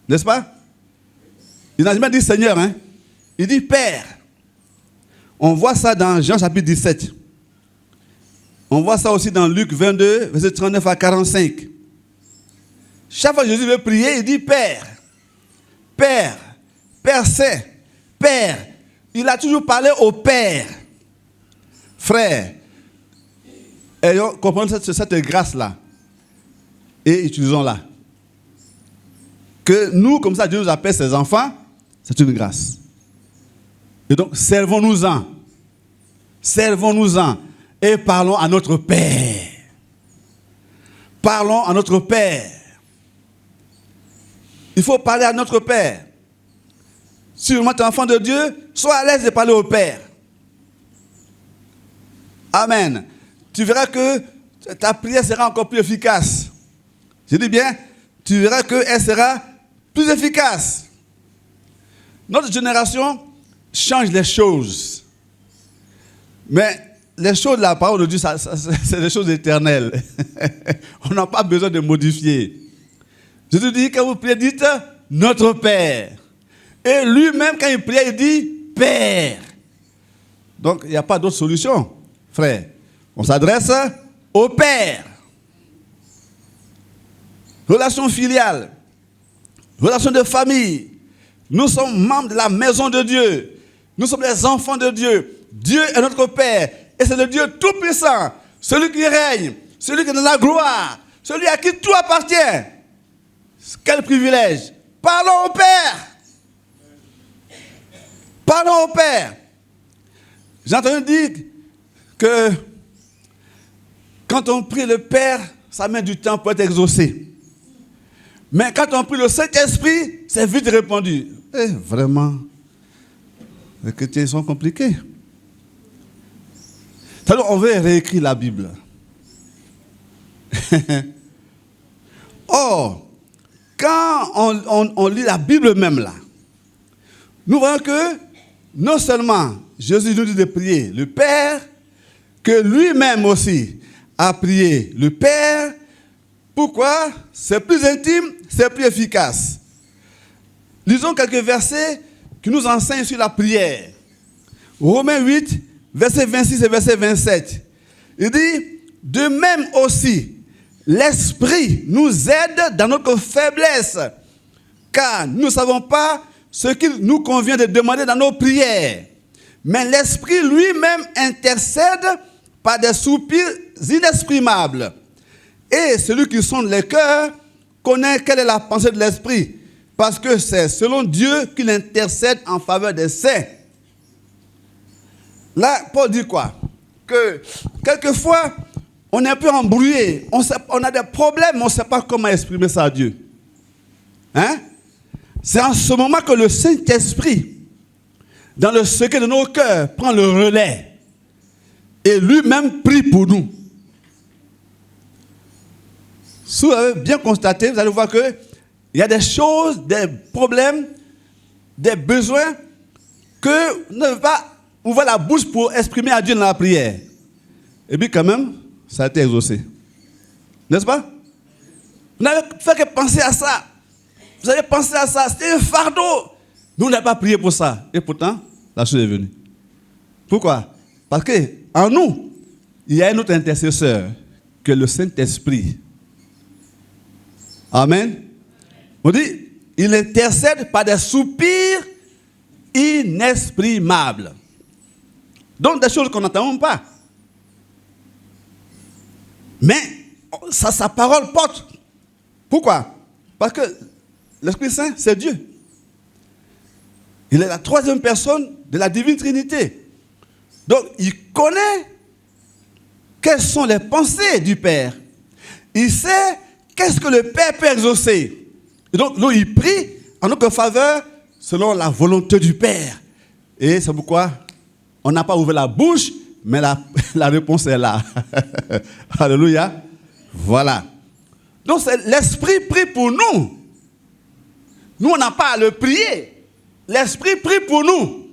Speaker 4: N'est-ce pas? Il n'a jamais dit Seigneur, hein? Il dit Père. On voit ça dans Jean chapitre 17. On voit ça aussi dans Luc 22, verset 39 à 45. Chaque fois que Jésus veut prier, il dit Père. Père. Père Saint. Père. Il a toujours parlé au Père. Frère, ayons compris cette grâce-là. Et utilisons-la. Que nous, comme ça, Dieu nous appelle ses enfants, c'est une grâce. Et donc, servons-nous-en. Servons-nous-en. Et parlons à notre Père. Parlons à notre Père. Il faut parler à notre Père. Si tu es enfant de Dieu, sois à l'aise de parler au Père. Amen. Tu verras que ta prière sera encore plus efficace. Je dis bien, tu verras qu'elle sera plus efficace. Notre génération change les choses. Mais les choses de la parole de Dieu, c'est des choses éternelles. On n'a pas besoin de modifier. Je te dis, quand vous priez, dites notre Père. Et lui-même, quand il prie, il dit Père. Donc, il n'y a pas d'autre solution, frère. On s'adresse au Père. Relation filiale. Relation de famille. Nous sommes membres de la maison de Dieu. Nous sommes les enfants de Dieu. Dieu est notre Père. Et c'est le Dieu tout-puissant. Celui qui règne. Celui qui est dans la gloire. Celui à qui tout appartient. Quel privilège. Parlons au Père. Parlons au Père. J'ai entendu dire que quand on prie le Père, ça met du temps pour être exaucé. Mais quand on prie le Saint-Esprit, c'est vite répondu. Et vraiment, les chrétiens sont compliqués. Alors on veut réécrire la Bible. Or, quand on lit la Bible même là, nous voyons que non seulement Jésus nous dit de prier le Père, que lui-même aussi a prié le Père. Pourquoi? C'est plus intime, c'est plus efficace. Lisons quelques versets qui nous enseignent sur la prière. Romains 8, verset 26 et verset 27. Il dit, de même aussi, l'Esprit nous aide dans notre faiblesse, car nous ne savons pas ce qu'il nous convient de demander dans nos prières. Mais l'Esprit lui-même intercède par des soupirs inexprimables. Et celui qui sonde les cœurs connaît quelle est la pensée de l'Esprit, parce que c'est selon Dieu qu'il intercède en faveur des saints. Là, Paul dit quoi? Que quelquefois, on est un peu embrouillé, on a des problèmes, on ne sait pas comment exprimer ça à Dieu. Hein? C'est en ce moment que le Saint-Esprit, dans le secret de nos cœurs, prend le relais et lui-même prie pour nous. si vous avez bien constaté, vous allez voir qu'il y a des choses, des problèmes, des besoins que vous n'avez pas ouvert la bouche pour exprimer à Dieu dans la prière. Et puis quand même, ça a été exaucé. N'est-ce pas? Vous n'avez fait que penser à ça. Vous avez pensé à ça. C'était un fardeau. Nous n'avons pas prié pour ça. Et pourtant, la chose est venue. Pourquoi? Parce qu'en nous, il y a un autre intercesseur que le Saint-Esprit. Amen. On dit, il intercède par des soupirs inexprimables. Donc des choses qu'on n'entend même pas. Mais sa parole porte. Pourquoi? Parce que l'Esprit Saint, c'est Dieu. Il est la troisième personne de la divine Trinité. Donc, il connaît quelles sont les pensées du Père. Il sait qu'est-ce que le Père peut exaucer. Et donc, nous, il prie en notre faveur selon la volonté du Père. Et c'est pourquoi on n'a pas ouvert la bouche, mais la réponse est là. Alléluia. Voilà. Donc, l'Esprit prie pour nous. Nous, on n'a pas à le prier. L'Esprit prie pour nous.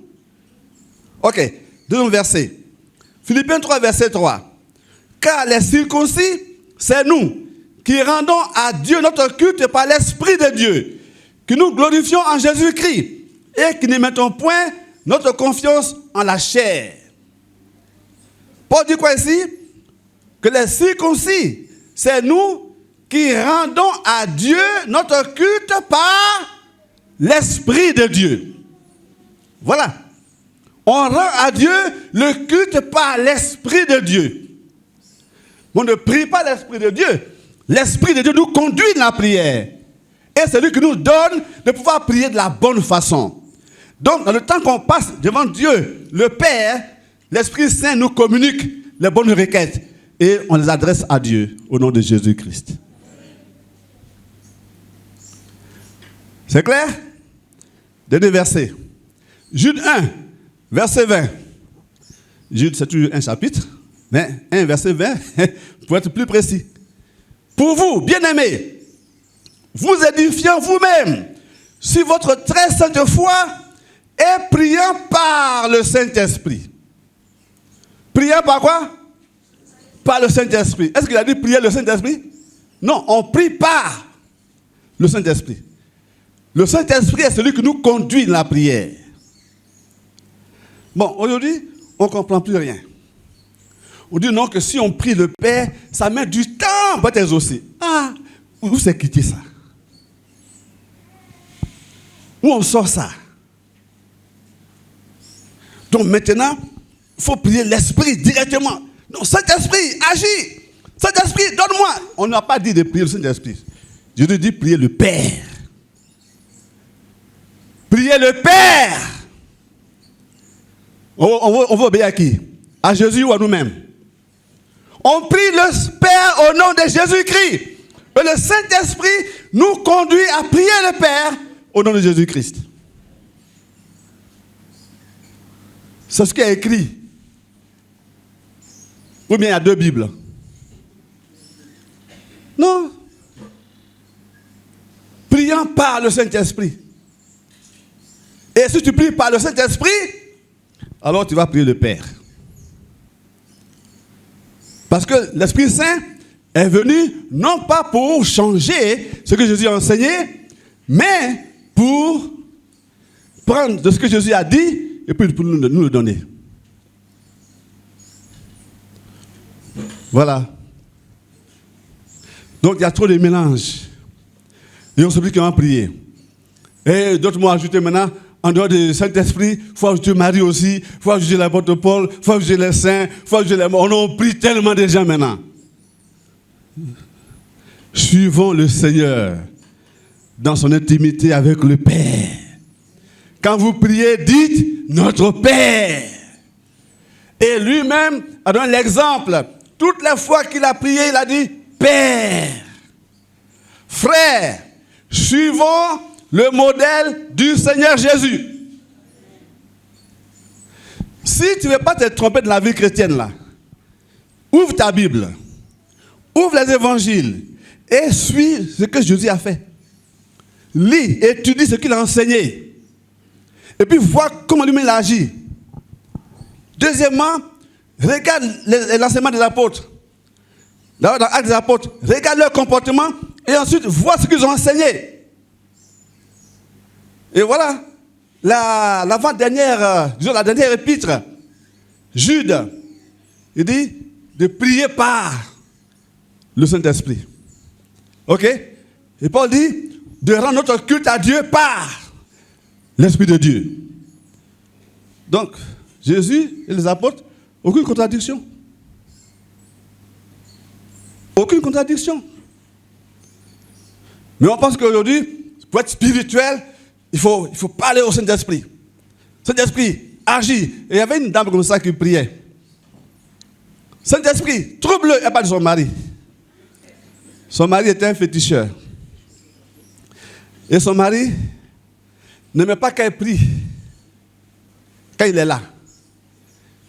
Speaker 4: Ok. Deuxième verset. Philippiens 3, verset 3. Car les circoncis, c'est nous qui rendons à Dieu notre culte par l'Esprit de Dieu, que nous glorifions en Jésus-Christ et qui ne mettons point notre confiance en la chair. Paul dit quoi ici? Que les circoncis, c'est nous qui rendons à Dieu notre culte par l'Esprit de Dieu. Voilà. On rend à Dieu le culte par l'Esprit de Dieu. On ne prie pas l'Esprit de Dieu. L'Esprit de Dieu nous conduit dans la prière. Et c'est lui qui nous donne de pouvoir prier de la bonne façon. Donc, dans le temps qu'on passe devant Dieu, le Père, l'Esprit Saint nous communique les bonnes requêtes. Et on les adresse à Dieu au nom de Jésus-Christ. C'est clair? Dernier verset. Jude 1, verset 20. Jude, c'est toujours un chapitre, mais 1, verset 20, pour être plus précis. Pour vous, bien-aimés, vous édifiant vous-même sur votre très sainte foi et priant par le Saint-Esprit. Priant par quoi? Par le Saint-Esprit. Est-ce qu'il a dit prier le Saint-Esprit? Non, on prie par le Saint-Esprit. Le Saint-Esprit est celui qui nous conduit dans la prière. Bon, aujourd'hui, on ne comprend plus rien. On dit non, que si on prie le Père, ça met du temps pour être exaucé. Ah, où c'est quitté ça? Où on sort ça? Donc maintenant, il faut prier l'Esprit directement. Non, Saint-Esprit, agis. Saint-Esprit, donne-moi. On n'a pas dit de prier le Saint-Esprit. Jésus dit prier le Père. Prier le Père. On veut obéir à qui? À Jésus ou à nous-mêmes? On prie le Père au nom de Jésus-Christ. Et le Saint-Esprit nous conduit à prier le Père au nom de Jésus-Christ. C'est ce qui est écrit. Ou bien il y a deux Bibles? Non. Priant par le Saint-Esprit. Et si tu pries par le Saint-Esprit, alors tu vas prier le Père. Parce que l'Esprit Saint est venu non pas pour changer ce que Jésus a enseigné, mais pour prendre de ce que Jésus a dit et puis pour nous le donner. Voilà. Donc il y a trop de mélanges. Et on se dit qu'on va prier. Et d'autres m'ont ajouté maintenant, en dehors du Saint-Esprit, il faut ajouter Marie aussi, il faut ajouter l'apôtre Paul, il faut ajouter les saints, il faut ajouter les morts. On en prie tellement de gens maintenant. Suivons le Seigneur dans son intimité avec le Père. Quand vous priez, dites notre Père. Et lui-même a donné l'exemple. Toutes les fois qu'il a prié, il a dit Père. Frère, suivons le modèle du Seigneur Jésus. Si tu ne veux pas te tromper de la vie chrétienne là, ouvre ta Bible, ouvre les évangiles et suis ce que Jésus a fait. Lis, étudie ce qu'il a enseigné. Et puis vois comment lui-même il a agi. Deuxièmement, regarde l'enseignement des apôtres. Dans l'Acte des apôtres, regarde leur comportement et ensuite vois ce qu'ils ont enseigné. Et voilà, l'avant-dernière, disons la dernière épître, Jude, il dit de prier par le Saint-Esprit. Ok? Et Paul dit de rendre notre culte à Dieu par l'Esprit de Dieu. Donc, Jésus et les apôtres, aucune contradiction. Aucune contradiction. Mais on pense qu'aujourd'hui, pour être spirituel, il faut parler au Saint-Esprit. Saint-Esprit, agis. Et il y avait une dame comme ça qui priait. Saint-Esprit, trouble-le. Elle parle de son mari. Son mari était un féticheur. Et son mari n'aimait pas qu'elle prie quand il est là.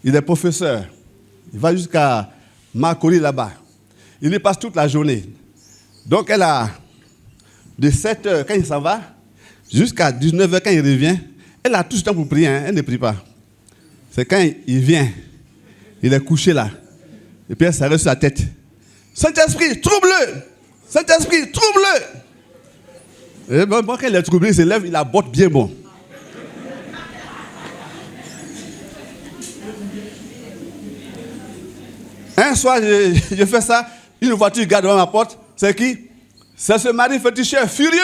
Speaker 4: Il est professeur. Il va jusqu'à Makori là-bas. Il y passe toute la journée. Donc elle a de 7h quand il s'en va jusqu'à 19h quand il revient. Elle a tout ce temps pour prier. Elle ne prie pas. C'est quand il vient. Il est couché là. Et puis elle s'arrête sur la tête. Saint-Esprit, trouble-le. Saint-Esprit, trouble-le. Et bon, quand il est troublé, il se lève, il la botte bien bon. Un soir, je fais ça. Une voiture garde devant ma porte. C'est qui? C'est ce mari féticheur furieux.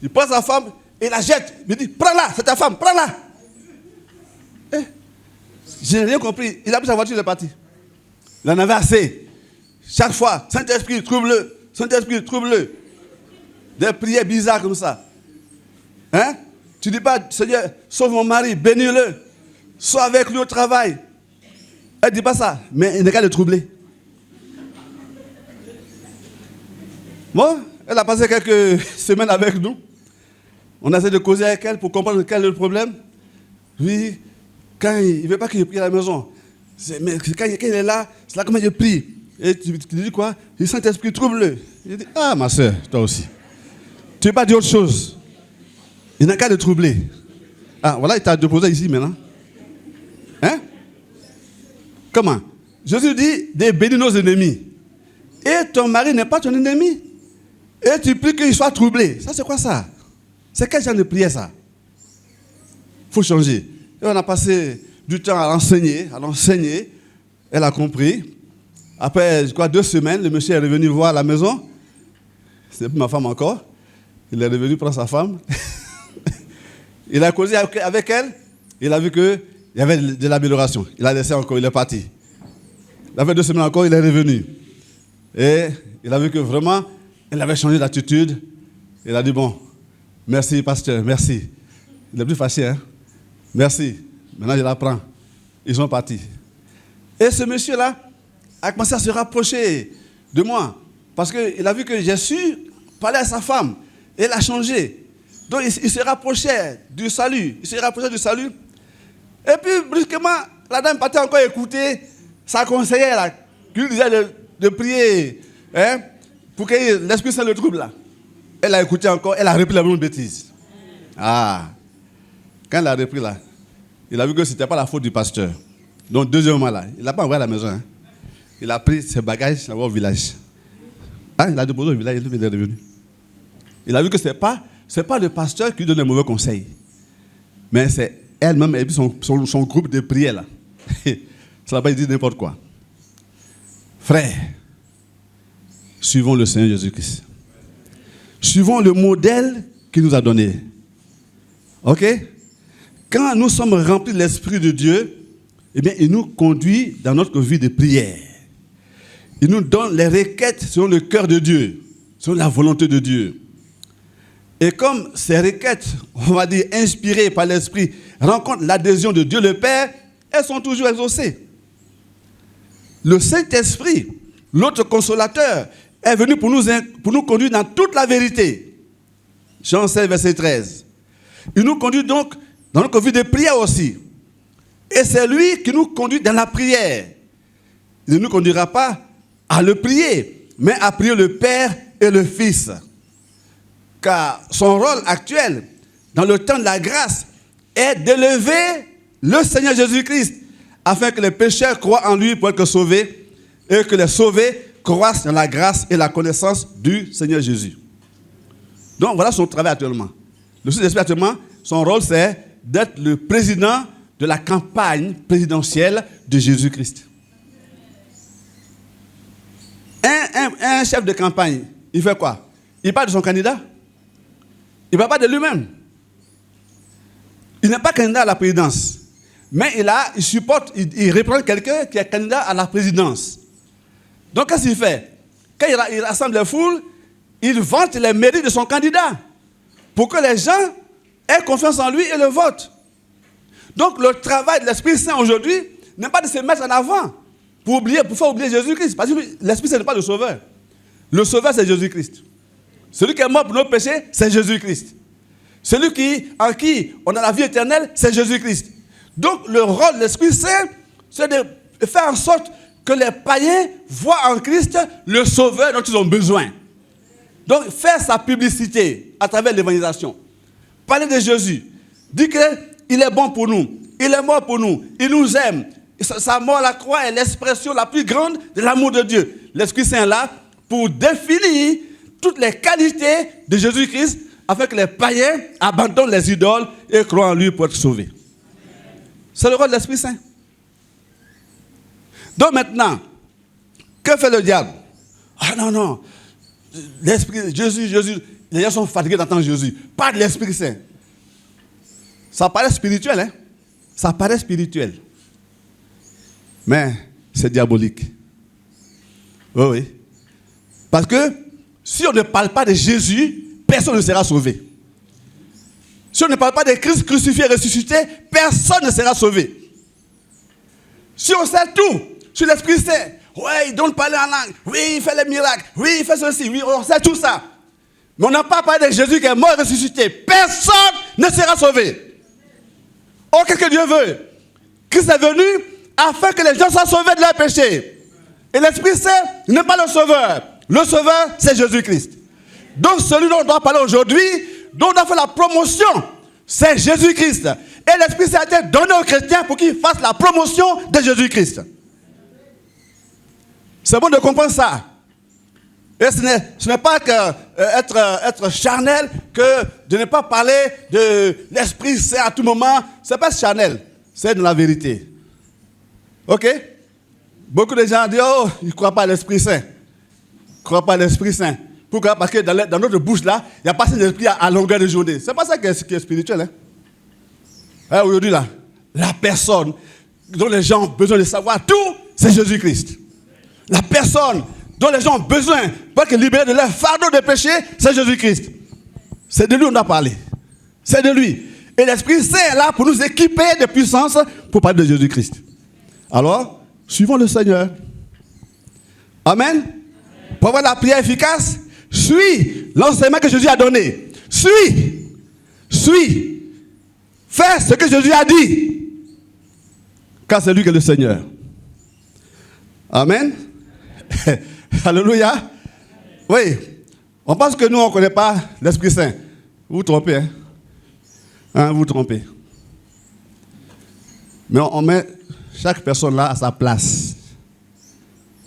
Speaker 4: Il prend sa femme et la jette. Il me dit, prends-la, c'est ta femme, prends-la. Je n'ai rien compris. Il a pris sa voiture, il est parti. Il en avait assez. Chaque fois, Saint-Esprit, trouble-le. Saint-Esprit, trouble-le. Des prières bizarres comme ça. Hein? Tu ne dis pas, Seigneur, sauve mon mari, bénis-le. Sois avec lui au travail. Elle ne dit pas ça, mais il n'est qu'à le troubler. Bon, elle a passé quelques semaines avec nous. On a essayé de causer avec elle pour comprendre quel est le problème. Lui, quand il ne veut pas qu'il prie à la maison, mais quand il est là, c'est là comment il prie. Et tu dis quoi? Le Saint-Esprit, trouble-le. Il dit, ah ma soeur, toi aussi. Tu ne veux pas dire autre chose. Il n'a qu'à le troubler. Ah, voilà, il t'a déposé ici maintenant. Hein? Comment? Jésus dit de bénir nos ennemis. Et ton mari n'est pas ton ennemi. Et tu pries qu'il soit troublé. Ça, c'est quoi ça? C'est quel genre de prière ça? Il faut changer. Et on a passé du temps à l'enseigner. Elle a compris. Après, je crois, 2 semaines, le monsieur est revenu voir à la maison. C'est plus ma femme encore. Il est revenu prendre sa femme. Il a causé avec elle. Il a vu qu'il y avait de l'amélioration. Il a laissé encore, il est parti. Il a fait 2 semaines encore, il est revenu. Et il a vu que vraiment, elle avait changé d'attitude. Il a dit, bon, merci pasteur, merci. Il est plus fâché, hein? Merci. Maintenant, je la prends. Ils sont partis. Et ce monsieur-là a commencé à se rapprocher de moi. Parce qu'il a vu que j'ai su parler à sa femme. Et elle a changé. Donc, il se rapprochait du salut. Et puis, brusquement, la dame partait encore écouter sa conseillère, là, qui lui disait de prier, hein, pour que l'Esprit Saint le trouble, là. Elle a écouté encore, elle a repris la même bêtise. Ah. Quand elle a repris, là, il a vu que ce n'était pas la faute du pasteur. Donc, deuxièmement, là, il n'a pas envoyé à la maison. Hein. Il a pris ses bagages, il a envoyé au village. Ah, il a déposé au village, il est revenu. Il a vu que ce n'est pas le pasteur qui donne les mauvais conseils. Mais c'est elle-même et puis son groupe de prière, là. Ça n'a pas dit n'importe quoi. Frère, suivons le Seigneur Jésus-Christ. Suivons le modèle qu'il nous a donné. Ok? Quand nous sommes remplis de l'Esprit de Dieu, eh bien, il nous conduit dans notre vie de prière. Il nous donne les requêtes selon le cœur de Dieu, selon la volonté de Dieu. Et comme ces requêtes, on va dire inspirées par l'Esprit, rencontrent l'adhésion de Dieu le Père, elles sont toujours exaucées. Le Saint-Esprit, l'autre consolateur, est venu pour nous conduire dans toute la vérité. Jean 16, verset 13. Il nous conduit donc dans notre vie de prière aussi. Et c'est lui qui nous conduit dans la prière. Il ne nous conduira pas à le prier, mais à prier le Père et le Fils. Car son rôle actuel, dans le temps de la grâce, est d'élever le Seigneur Jésus-Christ, afin que les pécheurs croient en lui pour être sauvés, et que les sauvés croissent dans la grâce et la connaissance du Seigneur Jésus. Donc voilà son travail actuellement. Le Saint-Esprit actuellement, son rôle c'est d'être le président de la campagne présidentielle de Jésus-Christ. Un chef de campagne, il fait quoi? Il parle de son candidat? Il ne parle pas de lui-même. Il n'est pas candidat à la présidence. Mais il supporte, il représente quelqu'un qui est candidat à la présidence. Donc qu'est-ce qu'il fait? Quand il rassemble les foules, il vante les mérites de son candidat pour que les gens aient confiance en lui et le votent. Donc le travail de l'Esprit Saint aujourd'hui n'est pas de se mettre en avant pour faire oublier Jésus-Christ. Parce que l'Esprit Saint n'est pas le sauveur. Le sauveur, c'est Jésus-Christ. Celui qui est mort pour nos péchés, c'est Jésus-Christ. Celui en qui on a la vie éternelle, c'est Jésus-Christ. Donc le rôle de l'Esprit Saint, c'est de faire en sorte que les païens voient en Christ le sauveur dont ils ont besoin. Donc faire sa publicité à travers l'évangélisation. Parler de Jésus. Dire qu'il est bon pour nous. Il est mort pour nous. Il nous aime. Sa mort à la croix est l'expression la plus grande de l'amour de Dieu. L'Esprit Saint est là pour définir toutes les qualités de Jésus-Christ afin que les païens abandonnent les idoles et croient en lui pour être sauvés. C'est le rôle de l'Esprit Saint. Donc maintenant, que fait le diable? Ah non. L'Esprit, Jésus, les gens sont fatigués d'entendre Jésus. Pas de l'Esprit Saint. Ça paraît spirituel, hein? Ça paraît spirituel. Mais c'est diabolique. Oui. Parce que si on ne parle pas de Jésus, personne ne sera sauvé. Si on ne parle pas de Christ crucifié et ressuscité, personne ne sera sauvé. Si on sait tout sur l'Esprit Saint, oui, il donne parler en langue, oui, il fait les miracles, oui, il fait ceci, oui, on sait tout ça. Mais on n'a pas parlé de Jésus qui est mort et ressuscité. Personne ne sera sauvé. Oh, qu'est-ce que Dieu veut? Christ est venu afin que les gens soient sauvés de leurs péchés. Et l'Esprit Saint n'est pas le sauveur. Le sauveur, c'est Jésus-Christ. Donc celui dont on doit parler aujourd'hui, dont on doit faire la promotion, c'est Jésus-Christ. Et l'Esprit Saint a été donné aux chrétiens pour qu'ils fassent la promotion de Jésus-Christ. C'est bon de comprendre ça. Et ce n'est pas être charnel que de ne pas parler de l'Esprit Saint à tout moment. Ce n'est pas charnel, c'est de la vérité. Ok? Beaucoup de gens disent, oh, ils ne croient pas à l'Esprit Saint. Ils ne croient pas à l'Esprit Saint. Pourquoi? Parce que dans notre bouche là, il n'y a pas assez d'esprit à longueur de journée. Ce n'est pas ça qui est spirituel. Hein? Aujourd'hui là, la personne dont les gens ont besoin de savoir tout, c'est Jésus-Christ. La personne dont les gens ont besoin pour être libérés de leur fardeau de péché, c'est Jésus-Christ. C'est de lui qu'on doit parler. C'est de lui. Et l'Esprit Saint est là pour nous équiper de puissance pour parler de Jésus-Christ. Alors, suivons le Seigneur. Amen. Pour avoir la prière efficace, suis l'enseignement que Jésus a donné. Suis. Fais ce que Jésus a dit. Car c'est lui qui est le Seigneur. Amen. Alléluia. Oui. On pense que nous, on ne connaît pas l'Esprit Saint. Vous vous trompez, hein? Vous vous trompez. Mais on met chaque personne là à sa place.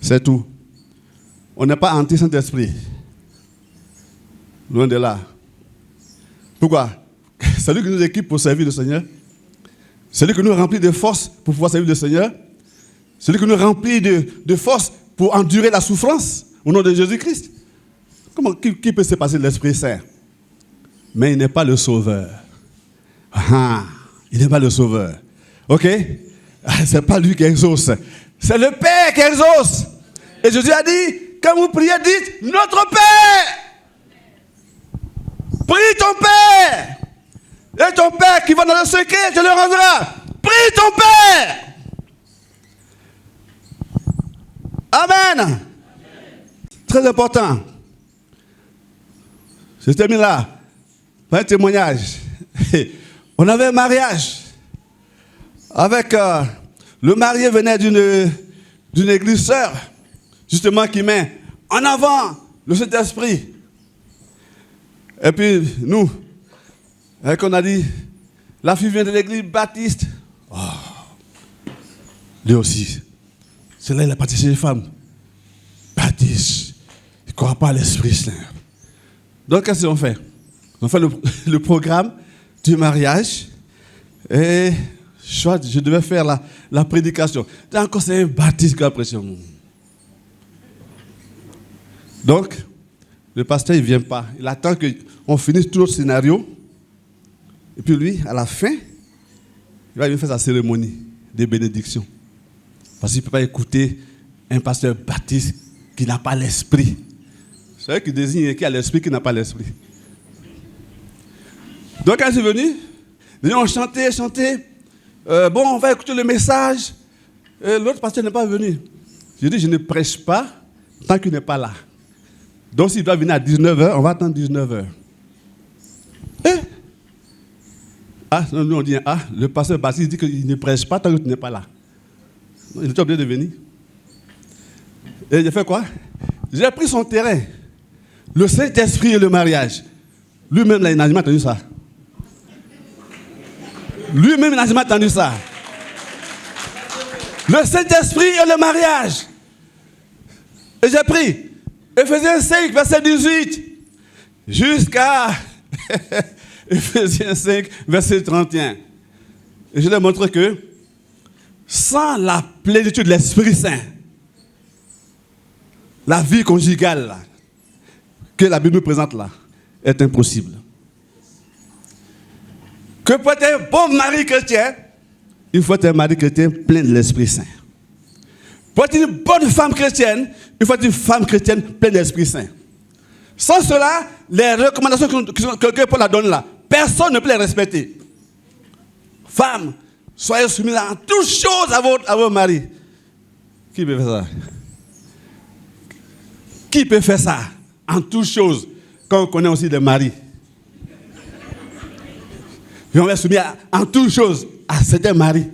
Speaker 4: C'est tout. On n'est pas anti-Saint-Esprit. Loin de là. Pourquoi? C'est lui qui nous équipe pour servir le Seigneur. C'est lui qui nous remplit de force pour pouvoir servir le Seigneur. C'est lui qui nous remplit de force pour endurer la souffrance au nom de Jésus-Christ. Qui peut se passer de l'Esprit Saint? Mais il n'est pas le sauveur. Il n'est pas le sauveur. Ok? C'est pas lui qui exauce. C'est le Père qui exauce. Et Jésus a dit, quand vous priez, dites, notre Père. Prie ton Père. Et ton Père qui va dans le secret, te le rendra. Prie ton Père. Amen. Très important. Je termine là. Par un témoignage. On avait un mariage. Avec le marié venait d'une église sœur, justement qui met En avant, le Saint-Esprit. Et puis, nous, qu'on a dit, la fille vient de l'église baptiste. Oh, lui aussi. C'est là qu'il a baptisé les femmes. Baptiste. Il ne croit pas à l'Esprit Saint. Donc, qu'est-ce qu'on fait? On fait le programme du mariage. Et je devais faire la prédication. Encore, c'est un baptiste qui a prêché. Donc, le pasteur, il ne vient pas. Il attend qu'on finisse tout le scénario. Et puis lui, à la fin, il va venir faire sa cérémonie de bénédiction. Parce qu'il ne peut pas écouter un pasteur baptiste qui n'a pas l'esprit. C'est vrai qu'il désigne qui a l'esprit, qui n'a pas l'esprit. Donc, quand je suis venu, on chantait. Bon, on va écouter le message. L'autre pasteur n'est pas venu. Je dis, je ne prêche pas tant qu'il n'est pas là. Donc, s'il doit venir à 19h, on va attendre 19h. Nous on dit, le pasteur Baptiste dit qu'il ne prêche pas tant que tu n'es pas là. Il est obligé de venir. Et j'ai fait quoi? J'ai pris son terrain. Le Saint-Esprit et le mariage. Lui-même, il n'a jamais entendu ça. Lui-même, il n'a jamais entendu ça. Le Saint-Esprit et le mariage. Et j'ai pris Ephésiens 5, verset 18, jusqu'à Ephésiens 5, verset 31. Et je leur montre que sans la plénitude de l'Esprit Saint, la vie conjugale là, que la Bible nous présente là est impossible. Que pour être un bon mari chrétien, il faut être un mari chrétien plein de l'Esprit Saint. Pour être une bonne femme chrétienne, il faut être une femme chrétienne pleine de l'Esprit Saint. Sans cela, les recommandations que Paul a données là, personne ne peut les respecter. Femmes, soyez soumises en toutes choses à votre mari. Qui peut faire ça? Qui peut faire ça en toutes choses quand on connaît aussi des maris? Et on est soumis en toutes choses à certains maris.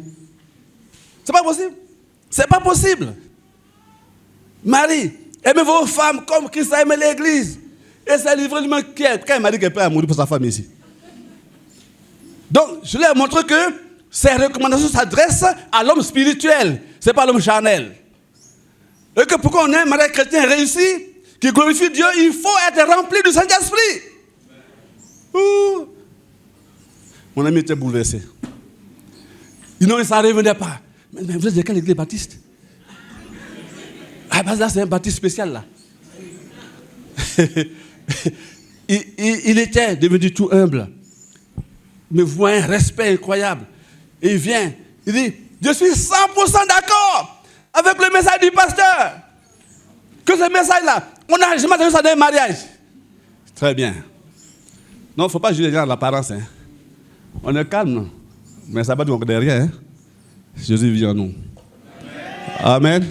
Speaker 4: C'est pas possible. C'est pas possible. Marie, aimez vos femmes comme Christ a aimé l'église. Et c'est livré du monde qui est. Quand il m'a dit qu'il est prêt à mourir pour sa femme ici. Donc, je leur montre que ces recommandations s'adressent à l'homme spirituel. Ce n'est pas à l'homme charnel. Et que pour qu'on ait un mariage chrétien réussi, qui glorifie Dieu, il faut être rempli du Saint-Esprit. Ouh. Mon ami était bouleversé. Non, il ne s'en revenait pas. Mais vous êtes de quelle église baptiste? Ah, là, c'est un baptiste spécial, là. il était devenu tout humble. Mais voit un respect incroyable. Et il vient, il dit, je suis 100% d'accord avec le message du pasteur. Que ce message-là, on n'a jamais entendu ça dans un mariage. Très bien. Non, il ne faut pas juger les gens de l'apparence. Hein. On est calme, non? Mais ça ne va pas dire derrière. Hein? Jésus vient en nous. Amen.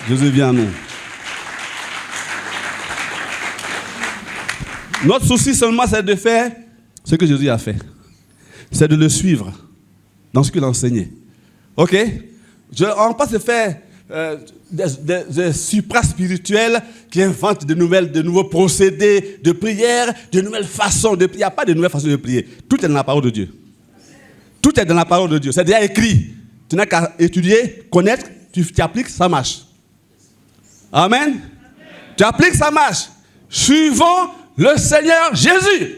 Speaker 4: Jésus vient en nous. Notre souci seulement, c'est de faire ce que Jésus a fait. C'est de le suivre dans ce qu'il a enseigné. OK? On passe de faire des supra-spirituels qui inventent de nouveaux procédés de prière, de nouvelles façons de prier. Il n'y a pas de nouvelles façons de prier. Tout est dans la parole de Dieu. Tout est dans la parole de Dieu. C'est déjà écrit. Tu n'as qu'à étudier, connaître, tu appliques, ça marche. Amen. Amen. Tu appliques, ça marche. Suivons le Seigneur Jésus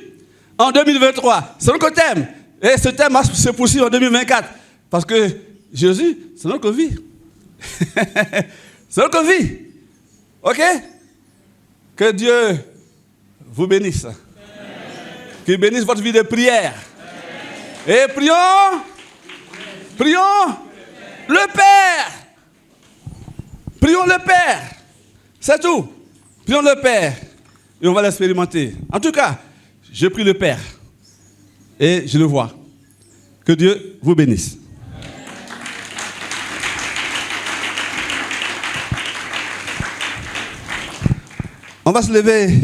Speaker 4: en 2023. C'est notre thème. Et ce thème se poursuit en 2024. Parce que Jésus, c'est notre vie. C'est notre vie. OK? Que Dieu vous bénisse. Qu'il bénisse votre vie de prière. Et prions le Père. Prions le Père. C'est tout. Prions le Père. Et on va l'expérimenter. En tout cas, je prie le Père. Et je le vois. Que Dieu vous bénisse. On va se lever.